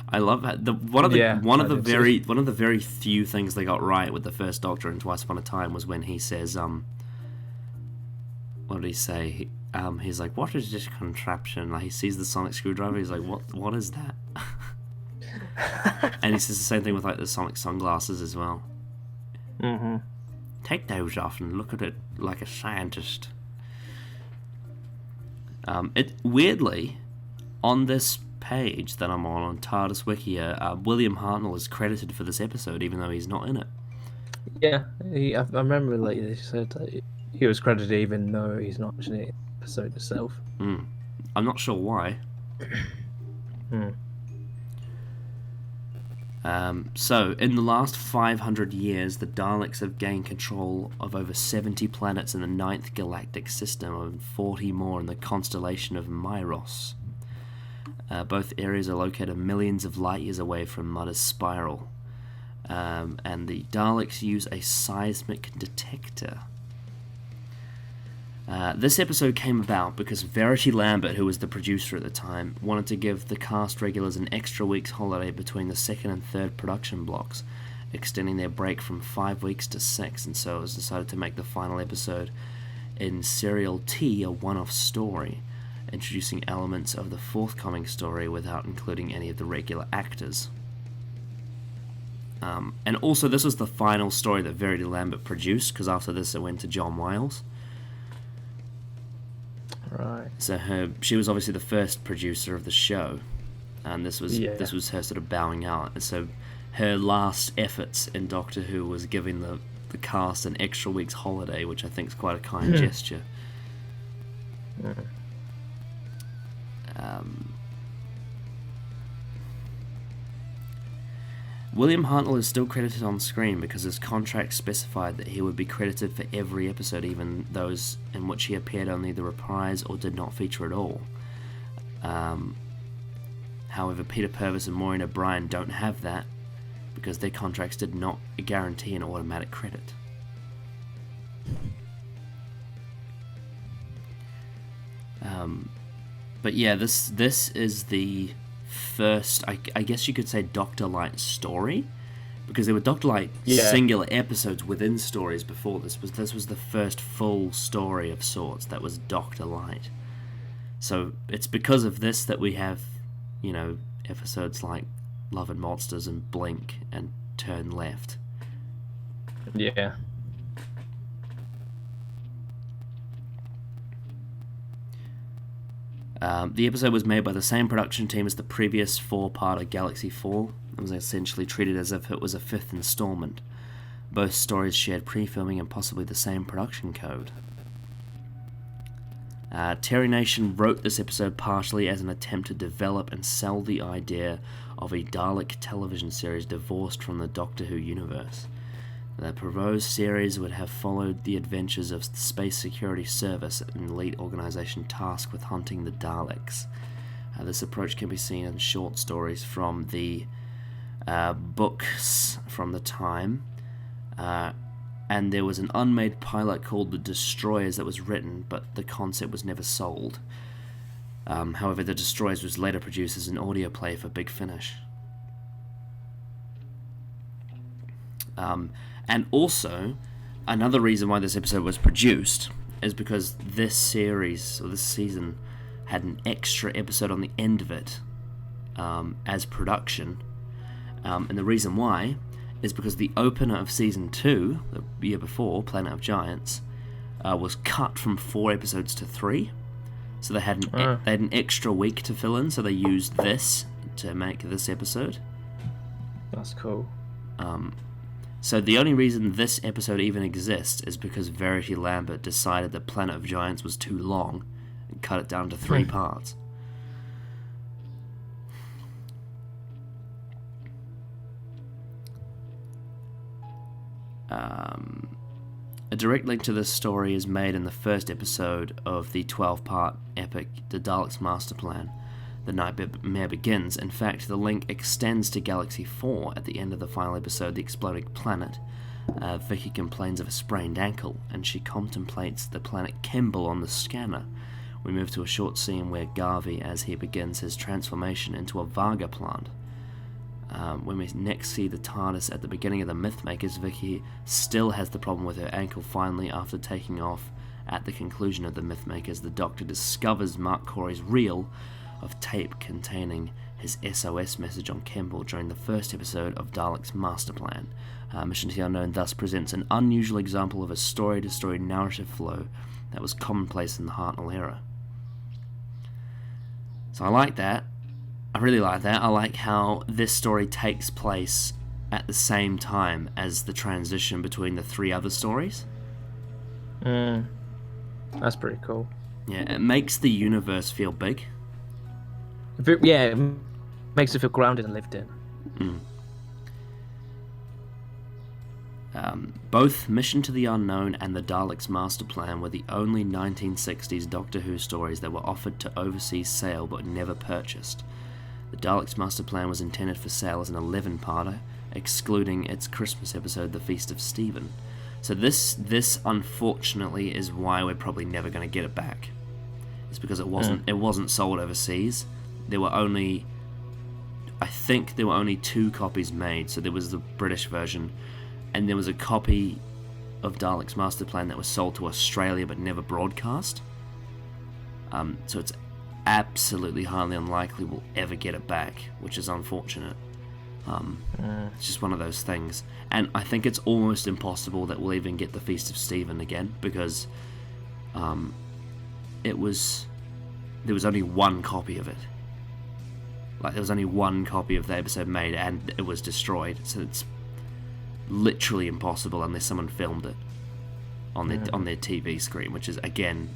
I love that. One of the very few things they got right with the first Doctor in Twice Upon a Time was when he says, what did he say? He's like, "What is this contraption?" Like he sees the sonic screwdriver. He's like, "What is that?" And he says the same thing with like the sonic sunglasses as well. Mm-hmm. Take those off and look at it like a scientist. It weirdly, on this page that I'm on TARDIS Wikia, William Hartnell is credited for this episode, even though he's not in it. Yeah, I remember like they said that he was credited even though he's not actually in the episode itself. I'm not sure why. So, in the last 500 years, the Daleks have gained control of over 70 planets in the 9th galactic system and 40 more in the constellation of Myros. Both areas are located millions of light years away from Mudder's spiral. And the Daleks use a seismic detector. This episode came about because Verity Lambert, who was the producer at the time, wanted to give the cast regulars an extra week's holiday between the second and third production blocks, extending their break from 5 weeks to 6, and so it was decided to make the final episode in Serial T a one-off story, introducing elements of the forthcoming story without including any of the regular actors. And also, this was the final story that Verity Lambert produced, because after this it went to John Wiles. Right. So she was obviously the first producer of the show, and this was her sort of bowing out. And so her last efforts in Doctor Who was giving the cast an extra week's holiday, which I think is quite a kind gesture. William Hartnell is still credited on screen because his contract specified that he would be credited for every episode, even those in which he appeared on either reprise or did not feature at all. However, Peter Purves and Maureen O'Brien don't have that because their contracts did not guarantee an automatic credit. But yeah, this is the first, I guess you could say, Dr. Light story, because there were Dr. Light singular episodes within stories before this. This was the first full story of sorts that was Dr. Light. So it's because of this that we have, episodes like Love and Monsters and Blink and Turn Left. Yeah. The episode was made by the same production team as the previous 4-parter Galaxy 4. It was essentially treated as if it was a 5th installment. Both stories shared pre-filming and possibly the same production code. Terry Nation wrote this episode partially as an attempt to develop and sell the idea of a Dalek television series divorced from the Doctor Who universe. The proposed series would have followed the adventures of the Space Security Service, an elite organization tasked with hunting the Daleks. This approach can be seen in short stories from the books from the time, and there was an unmade pilot called The Destroyers that was written, but the concept was never sold. However, The Destroyers was later produced as an audio play for Big Finish. And also, another reason why this episode was produced is because this series, or this season, had an extra episode on the end of it as production. And the reason why is because the opener of Season 2, the year before, Planet of Giants, was cut from 4 episodes to 3. So they had an extra week to fill in, so they used this to make this episode. That's cool. So the only reason this episode even exists is because Verity Lambert decided that Planet of Giants was too long and cut it down to 3 parts. A direct link to this story is made in the first episode of the 12-part epic The Daleks Master Plan, The Nightmare Begins. In fact, the link extends to Galaxy 4 at the end of the final episode, The Exploding Planet. Vicky complains of a sprained ankle, and she contemplates the planet Kemble on the scanner. We move to a short scene where Garvey, as he begins his transformation into a Varga plant. When we next see the TARDIS at the beginning of the Mythmakers, Vicky still has the problem with her ankle. Finally, after taking off at the conclusion of the Mythmakers, the Doctor discovers Mark Corey's reel of tape containing his SOS message on Kemble during the first episode of Dalek's Master Plan. Mission to the Unknown thus presents an unusual example of a story-to-story narrative flow that was commonplace in the Hartnell era. So I like that. I really like that. I like how this story takes place at the same time as the transition between the 3 other stories. That's pretty cool. Yeah, it makes the universe feel big. It makes it feel grounded and lived in. Both Mission to the Unknown and the Daleks Master Plan were the only 1960s Doctor Who stories that were offered to overseas sale but never purchased. The Daleks Master Plan was intended for sale as an 11-parter, excluding its Christmas episode, The Feast of Stephen. So this unfortunately is why we're probably never going to get it back. It's because it wasn't sold overseas. There were only 2 copies made. So there was the British version, and there was a copy of Daleks Master Plan that was sold to Australia but never broadcast. So it's absolutely highly unlikely we'll ever get it back, which is unfortunate. It's just one of those things, and I think it's almost impossible that we'll even get the Feast of Stephen again, because there was only 1 copy of it. Like, there was only 1 copy of the episode made, and it was destroyed, so it's literally impossible unless someone filmed it on their TV screen, which is, again,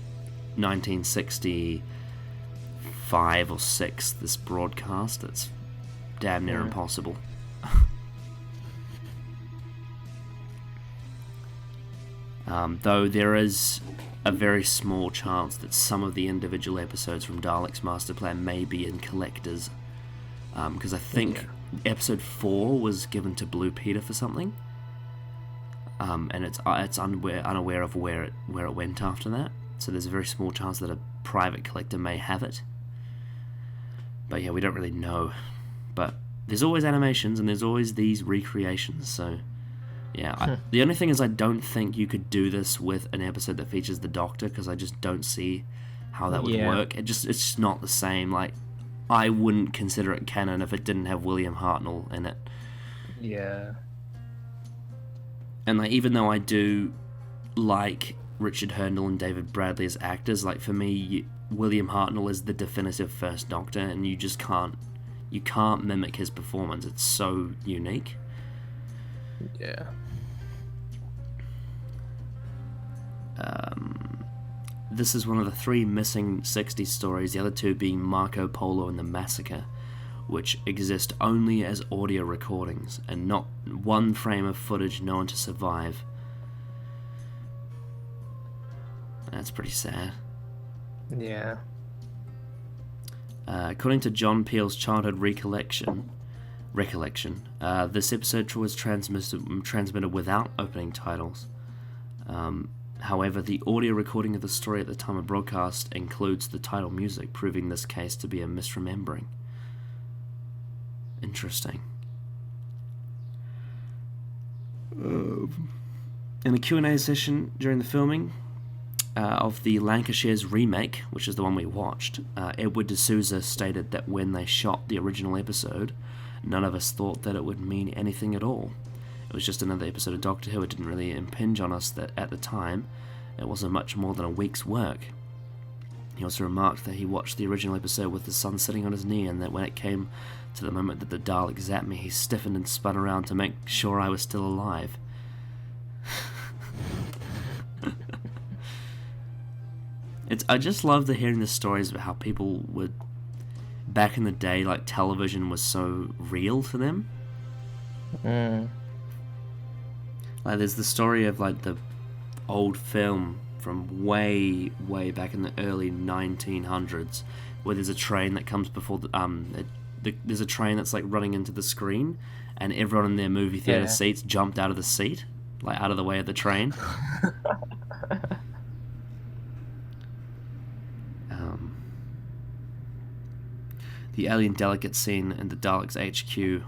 1965 or 6, this broadcast. It's damn near impossible. Though there is a very small chance that some of the individual episodes from Dalek's Master Plan may be in collectors, because I think episode 4 was given to Blue Peter for something, and it's unaware of where it went after that. So there's a very small chance that a private collector may have it. But yeah, we don't really know. But there's always animations and there's always these recreations. So yeah, the only thing is I don't think you could do this with an episode that features the Doctor, because I just don't see how that would work. It's just not the same. Like, I wouldn't consider it canon if it didn't have William Hartnell in it. Yeah. And like, even though I do like Richard Hurndall and David Bradley as actors. Like, for me, William Hartnell is the definitive First Doctor, and you just can't mimic his performance. It's so unique. Yeah. This is one of the 3 missing 60s stories, the other 2 being Marco Polo and the Massacre, which exist only as audio recordings, and not one frame of footage known to survive. That's pretty sad. Yeah. According to John Peel's childhood recollection, this episode was transmitted without opening titles. However, the audio recording of the story at the time of broadcast includes the title music, proving this case to be a misremembering. Interesting. In a Q&A session during the filming of the Lancashire's remake, which is the one we watched, Edward D'Souza stated that when they shot the original episode, none of us thought that it would mean anything at all. It was just another episode of Doctor Who. It didn't really impinge on us that at the time it wasn't much more than a week's work. He also remarked that he watched the original episode with the son sitting on his knee, and that when it came to the moment that the Daleks zapped me, he stiffened and spun around to make sure I was still alive. I just love hearing the stories about how people would, back in the day, like, television was so real to them. Like, there's the story of, like, the old film from way back in the early 1900s, where there's a train that comes before there's a train that's, like, running into the screen, and everyone in their movie theater seats jumped out of the seat, like, out of the way of the train. The alien delegate scene in the Daleks HQ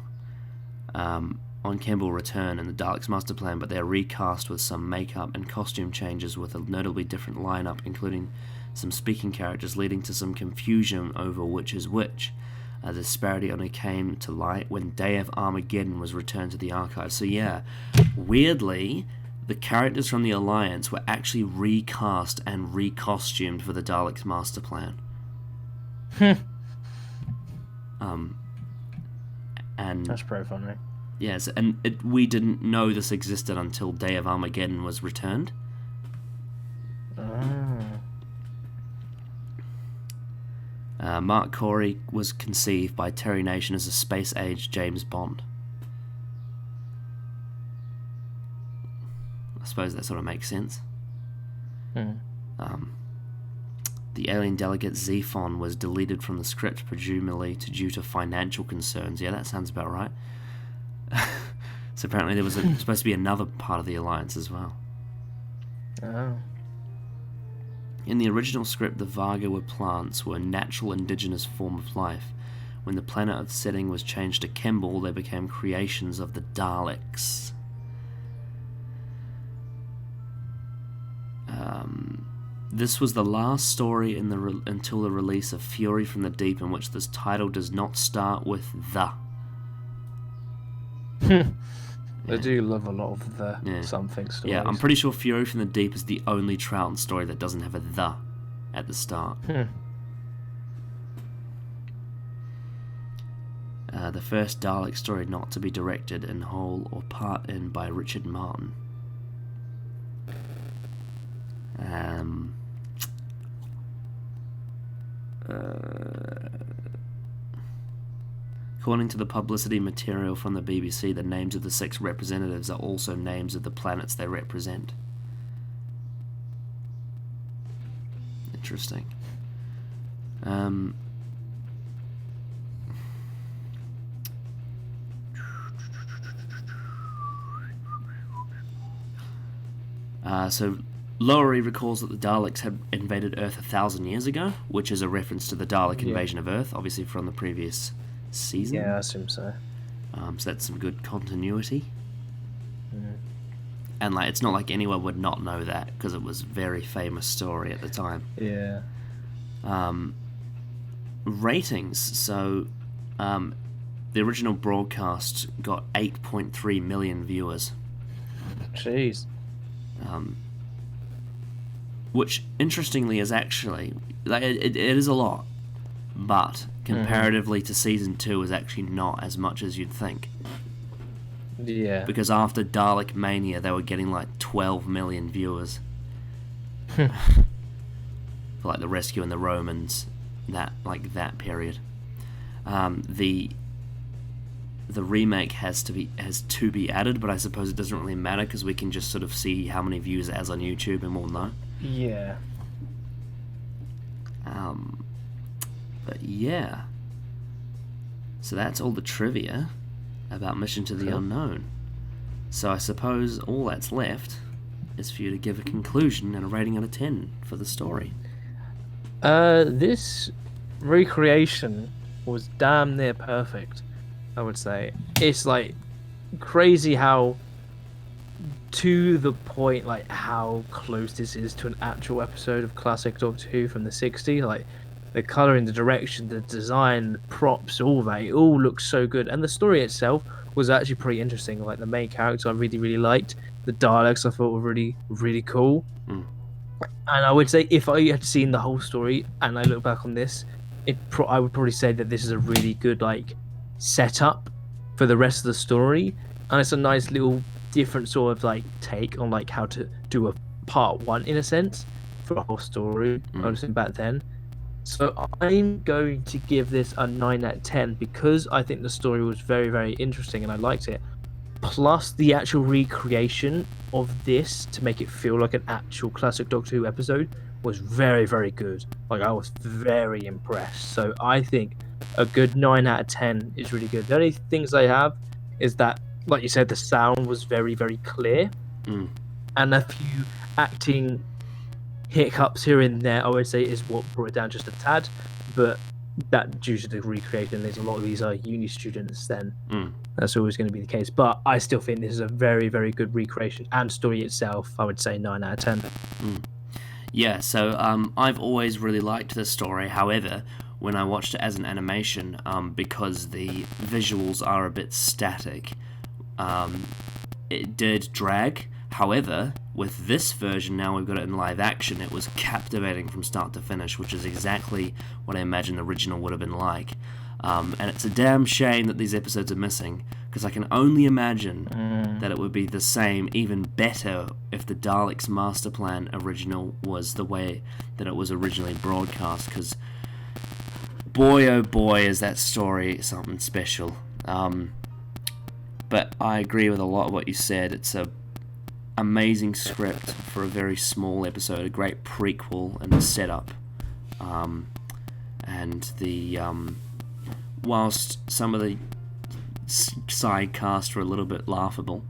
on Campbell return in the Daleks master plan, but they're recast with some makeup and costume changes with a notably different lineup, including some speaking characters, leading to some confusion over which is which. The disparity only came to light when Day of Armageddon was returned to the archive. So yeah, weirdly, the characters from the Alliance were actually recast and recostumed for the Daleks master plan. And That's pretty funny. yes, and we didn't know this existed until Day of Armageddon was returned. Mark Corey was conceived by Terry Nation as a space-age James Bond. I suppose that sort of makes sense. The alien delegate Zephon was deleted from the script, presumably due to financial concerns. Yeah, that sounds about right. So apparently there was supposed to be another part of the Alliance as well. Oh. In the original script, the Varga were plants, were a natural indigenous form of life. When the planet of setting was changed to Kemble, they became creations of the Daleks. This was the last story until the release of Fury from the Deep, in which this title does not start with the. They do love a lot of the something stories. Yeah, I'm pretty sure Fury from the Deep is the only Troughton story that doesn't have a the at the start. The first Dalek story not to be directed in whole or part in by Richard Martin. According to the publicity material from the BBC, the names of the 6 representatives are also names of the planets they represent. Interesting. So Lowery recalls that the Daleks had invaded Earth 1,000 years ago, which is a reference to the Dalek invasion of Earth, obviously from the previous season. Yeah, I assume so. So that's some good continuity. And like, it's not like anyone would not know that, because it was a very famous story at the time. Yeah. Ratings. So the original broadcast got 8.3 million viewers. Jeez. which interestingly is actually like it is a lot, but comparatively to season 2 is actually not as much as you'd think. Yeah. Because after Dalek Mania, they were getting like 12 million viewers for like the Rescue and the Romans, that period. The remake has to be added, but I suppose it doesn't really matter because we can just sort of see how many views it has on YouTube and we'll know. Yeah. But yeah. So that's all the trivia about Mission to the Unknown. So I suppose all that's left is for you to give a conclusion and a rating out of 10 for the story. This recreation was damn near perfect, I would say. It's like crazy how to the point, like how close this is to an actual episode of classic Doctor Who from the 60s. Like the colouring, the direction, the design, the props, all that, it all looks so good. And the story itself was actually pretty interesting. Like the main character I really, really liked. The Daleks I thought were really, really cool. And I would say if I had seen the whole story and I look back on this, I would probably say that this is a really good like setup for the rest of the story, and it's a nice little different sort of like take on like how to do a part 1 in a sense for a whole story. I was back then. So I'm going to give this a 9 out of 10 because I think the story was very, very interesting and I liked it. Plus the actual recreation of this to make it feel like an actual classic Doctor Who episode was very, very good. Like I was very impressed. So I think a good 9 out of 10 is really good. The only things I have is that, like you said, the sound was very, very clear. And a few acting hiccups here and there, I would say, is what brought it down just a tad. But that due to the recreation, there's a lot of these are uni students, then that's always going to be the case. But I still think this is a very, very good recreation, and story itself, I would say 9 out of 10. Yeah, so I've always really liked this story. However, when I watched it as an animation, because the visuals are a bit static, it did drag. However, with this version, now we've got it in live action, it was captivating from start to finish, which is exactly what I imagine the original would have been like. And it's a damn shame that these episodes are missing, because I can only imagine that it would be the same, even better, if the Daleks Master Plan original was the way that it was originally broadcast, because boy oh boy is that story something special. But I agree with a lot of what you said. It's a amazing script for a very small episode, a great prequel and setup. And the whilst some of the side cast were a little bit laughable,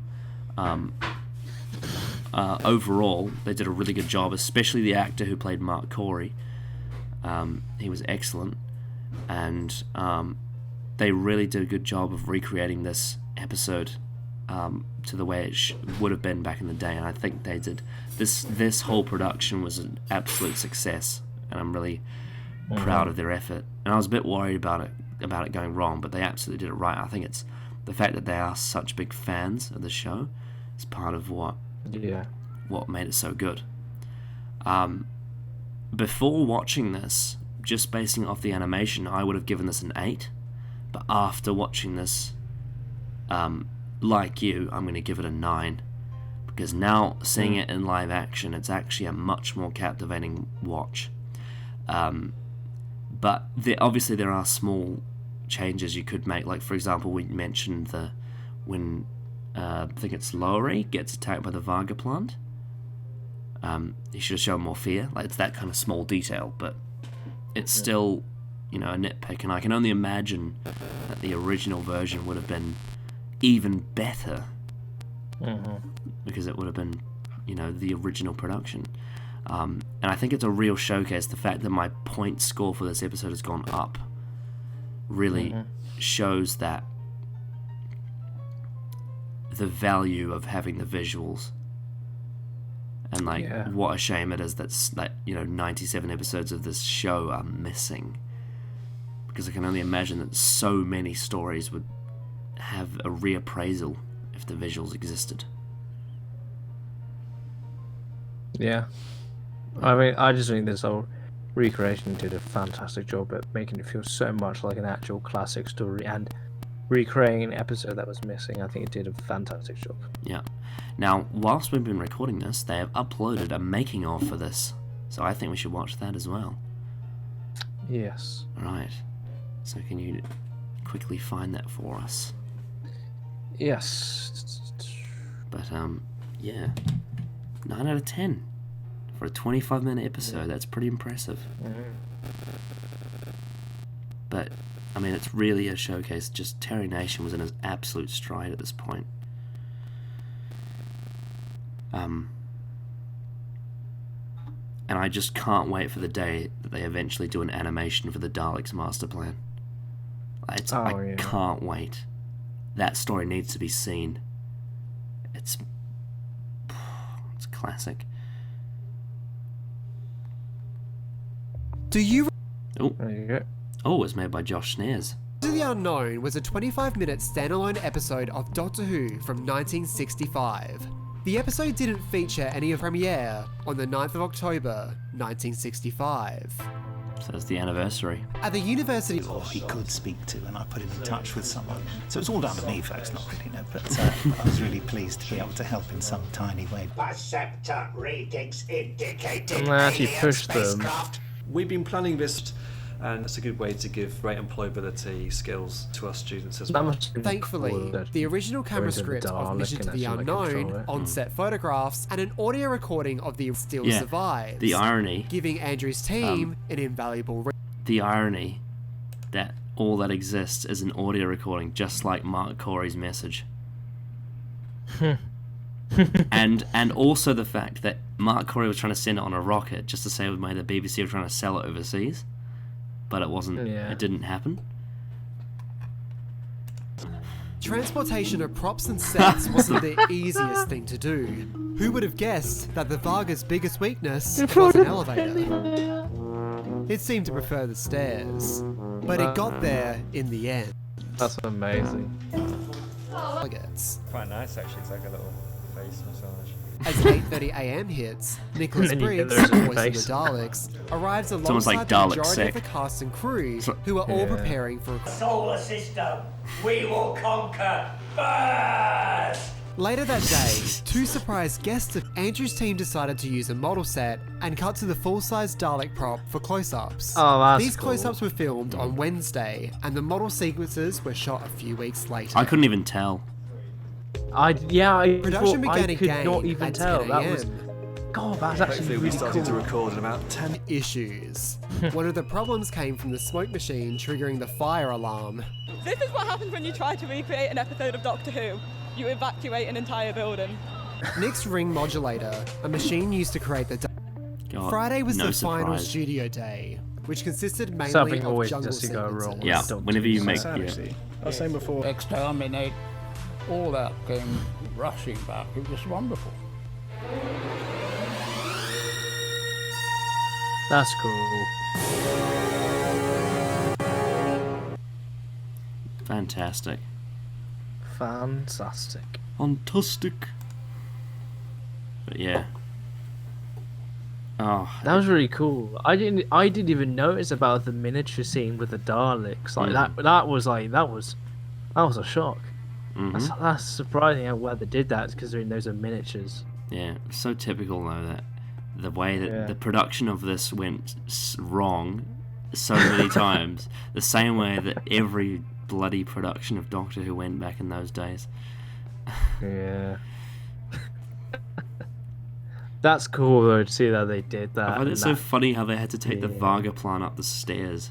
overall they did a really good job, especially the actor who played Mark Corey. He was excellent, and they really did a good job of recreating this episode to the way it would have been back in the day, and I think they did. This whole production was an absolute success, and I'm really proud of their effort. And I was a bit worried about it going wrong, but they absolutely did it right. I think it's the fact that they are such big fans of the show is part of what made it so good. Before watching this, just basing it off the animation, I would have given this an 8, but after watching this, like you, I'm going to give it a 9, because now seeing it in live action, it's actually a much more captivating watch. But obviously there are small changes you could make, like for example we mentioned when I think it's Lowry gets attacked by the Varga plant. He should have shown more fear. Like it's that kind of small detail, but it's still, a nitpick, and I can only imagine that the original version would have been even better, because it would have been, the original production. And I think it's a real showcase. The fact that my point score for this episode has gone up really shows that the value of having the visuals. And what a shame it is that 97 episodes of this show are missing, because I can only imagine that so many stories would have a reappraisal if the visuals existed. Yeah. I mean, I just think this whole recreation did a fantastic job at making it feel so much like an actual classic story and recreating an episode that was missing. I think it did a fantastic job. Yeah. Now, whilst we've been recording this, they have uploaded a making of for this, so I think we should watch that as well. Yes. Right. So can you quickly find that for us? Yes. But yeah, 9 out of 10 for a 25-minute episode. That's pretty impressive. But I mean, it's really a showcase. Just Terry Nation was in his absolute stride at this point. And I just can't wait for the day that they eventually do an animation for the Daleks master plan. I can't wait. That story needs to be seen. It's classic. Do you Oh, There you go. oh, it's made by Josh Schneers. Into the Unknown was a 25-minute standalone episode of Doctor Who from 1965. The episode didn't feature any of premiere on the 9th of October, 1965. So it's the anniversary. At the University He could speak to, and I put him in touch with someone. So it's all down to me, folks, not really, no. But I was really pleased to be able to help in some tiny way. Perceptor readings indicating I'm gonna actually alien push them. spacecraft. We've been planning this, and it's a good way to give great employability skills to our students as That well. must have been Thankfully, cool that the original camera into the script of Dalek Mission to and the actually, like, control Unknown, it. on-set photographs, and an audio recording of the still Yeah, survives, the irony. giving Andrew's team an invaluable The irony that all that exists is an audio recording, just like Mark Corey's message. and also the fact that Mark Corey was trying to send it on a rocket just to say the BBC were trying to sell it overseas, but it wasn't. Yeah. It didn't happen. Transportation of props and sets wasn't the easiest thing to do. Who would have guessed that the Varga's biggest weakness was an elevator? It seemed to prefer the stairs, but it got there in the end. That's amazing. Delegates. Quite nice actually, it's like a little face massage. As 8:30 a.m. hits, Nicholas And then you get Briggs, those in voice of face. the Daleks, arrives almost like alongside the Dalek majority sick. of the cast and crew, who are all Yeah. preparing for a... Solar system, we will conquer first! Later that day, two surprise guests of Andrew's team decided to use a model set and cut to the full-size Dalek prop for close-ups. Oh, that's These cool. close-ups were filmed on Wednesday, and the model sequences were shot a few weeks later. I couldn't even tell. I Production thought began I could again not even at tell. 10 That was a.m. God. That's actually Hopefully we'll be really starting to cool. record in about 10. Issues. One of the problems came from the smoke machine triggering the fire alarm. This is what happens when you try to recreate an episode of Doctor Who. You evacuate an entire building. Nick's ring modulator, a machine used to create the... God, Friday was no the final surprise. studio day, which consisted mainly Something of always jungle does to go sequences. wrong. Yeah, Don't whenever do you that. make Sad, yeah. actually. I was saying before, Exterminate all that came rushing back. It was wonderful. That's cool. Fantastic. Fantastic. Fantastic. But yeah. Oh, That was really cool. I didn't even notice about the miniature scene with the Daleks. Like that was a shock. That's surprising how well they did that, considering those are miniatures. yeah. So typical though that the way that Yeah. the production of this went wrong so many times. The same way that every bloody production of Doctor Who went back in those days. Yeah. That's cool though to see that they did that. I find it and so that- funny how they had to take the Yeah. Varga plant up the stairs.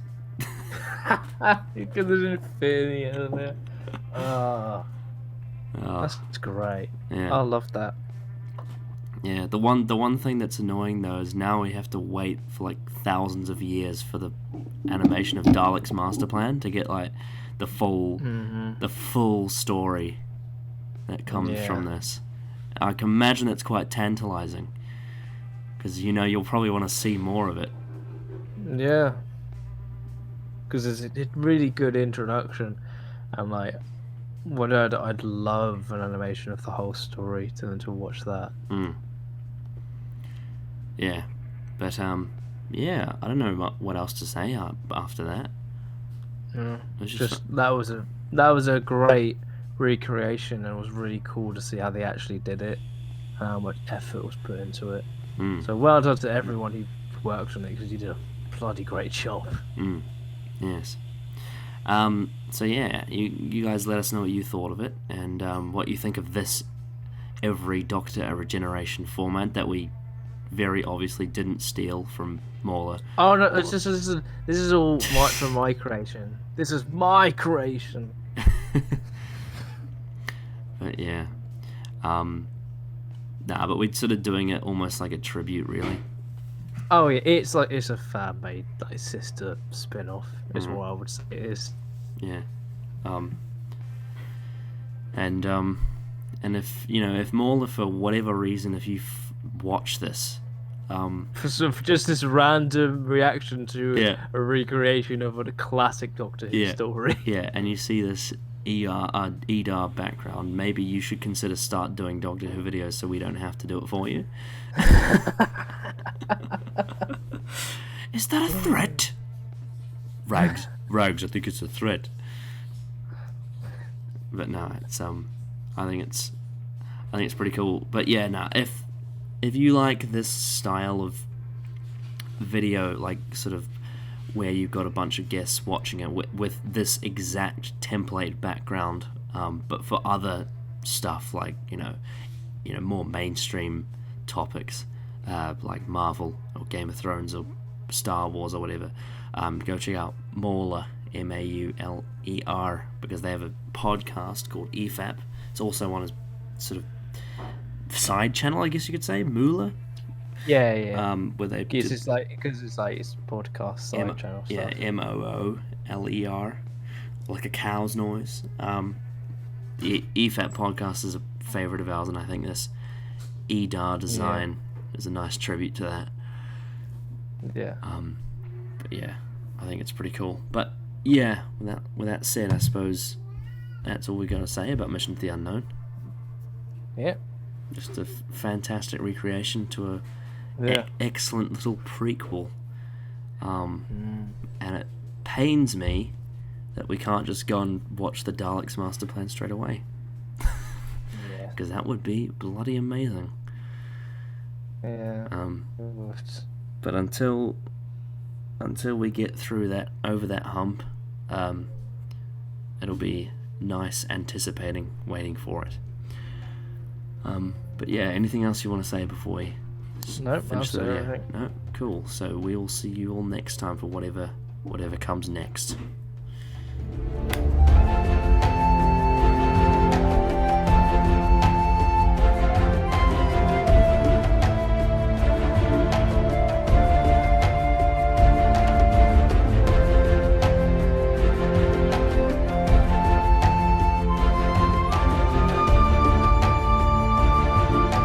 Because there's infinity in there. Oh, Oh, that's great. yeah. I love that. Yeah, the one thing that's annoying though is now we have to wait for like thousands of years for the animation of Dalek's master plan to get like the full story that comes Yeah. from this. I can imagine it's quite tantalizing because you'll probably want to see more of it. Yeah. Because it's a really good introduction, and like, I'd love an animation of the whole story to watch that. Yeah, But yeah, I don't know what else to say after that. Yeah. It's Just that was a great recreation, and it was really cool to see how they actually did it and how much effort was put into it. So well done to everyone who worked on it, because you did a bloody great job. Yes. So yeah, you guys let us know what you thought of it, and what you think of this every Doctor a Regeneration format that we very obviously didn't steal from MauLer. Oh no, this is all from my creation. This is my creation. But yeah, but we're sort of doing it almost like a tribute, really. Oh yeah, it's a fan-made like sister spin-off is what I would say it is. Yeah. And if if MauLer, for whatever reason, if you watch this, for just this random reaction to a recreation of a classic Doctor Who story. Yeah, and you see this EDAR background, maybe you should consider start doing Doctor Who videos so we don't have to do it for you. Is that a threat? Rags, I think it's a threat. But no, it's I think it's pretty cool. But yeah, if you like this style of video, like sort of where you've got a bunch of guests watching it with this exact template background, but for other stuff like more mainstream topics, like Marvel or Game of Thrones or Star Wars or whatever, go check out MauLer, MauLer, because they have a podcast called EFAP. It's also on a sort of side channel, I guess you could say, MooLer. Yeah. Where they because it's podcast side channel stuff. Yeah, MooLer, like a cow's noise. The EFAP podcast is a favorite of ours, and I think this EDAR design is a nice tribute to that. Yeah. But yeah, I think it's pretty cool. But yeah, with that said, I suppose that's all we got to say about Mission to the Unknown. Yeah. Just a fantastic recreation to a excellent little prequel. And it pains me that we can't just go and watch the Daleks master plan straight away. Because that would be bloody amazing. Yeah. But until we get through that, over that hump, it'll be nice anticipating, waiting for it. But yeah, anything else you want to say before we finish the video? No? Cool. So we'll see you all next time for whatever comes next.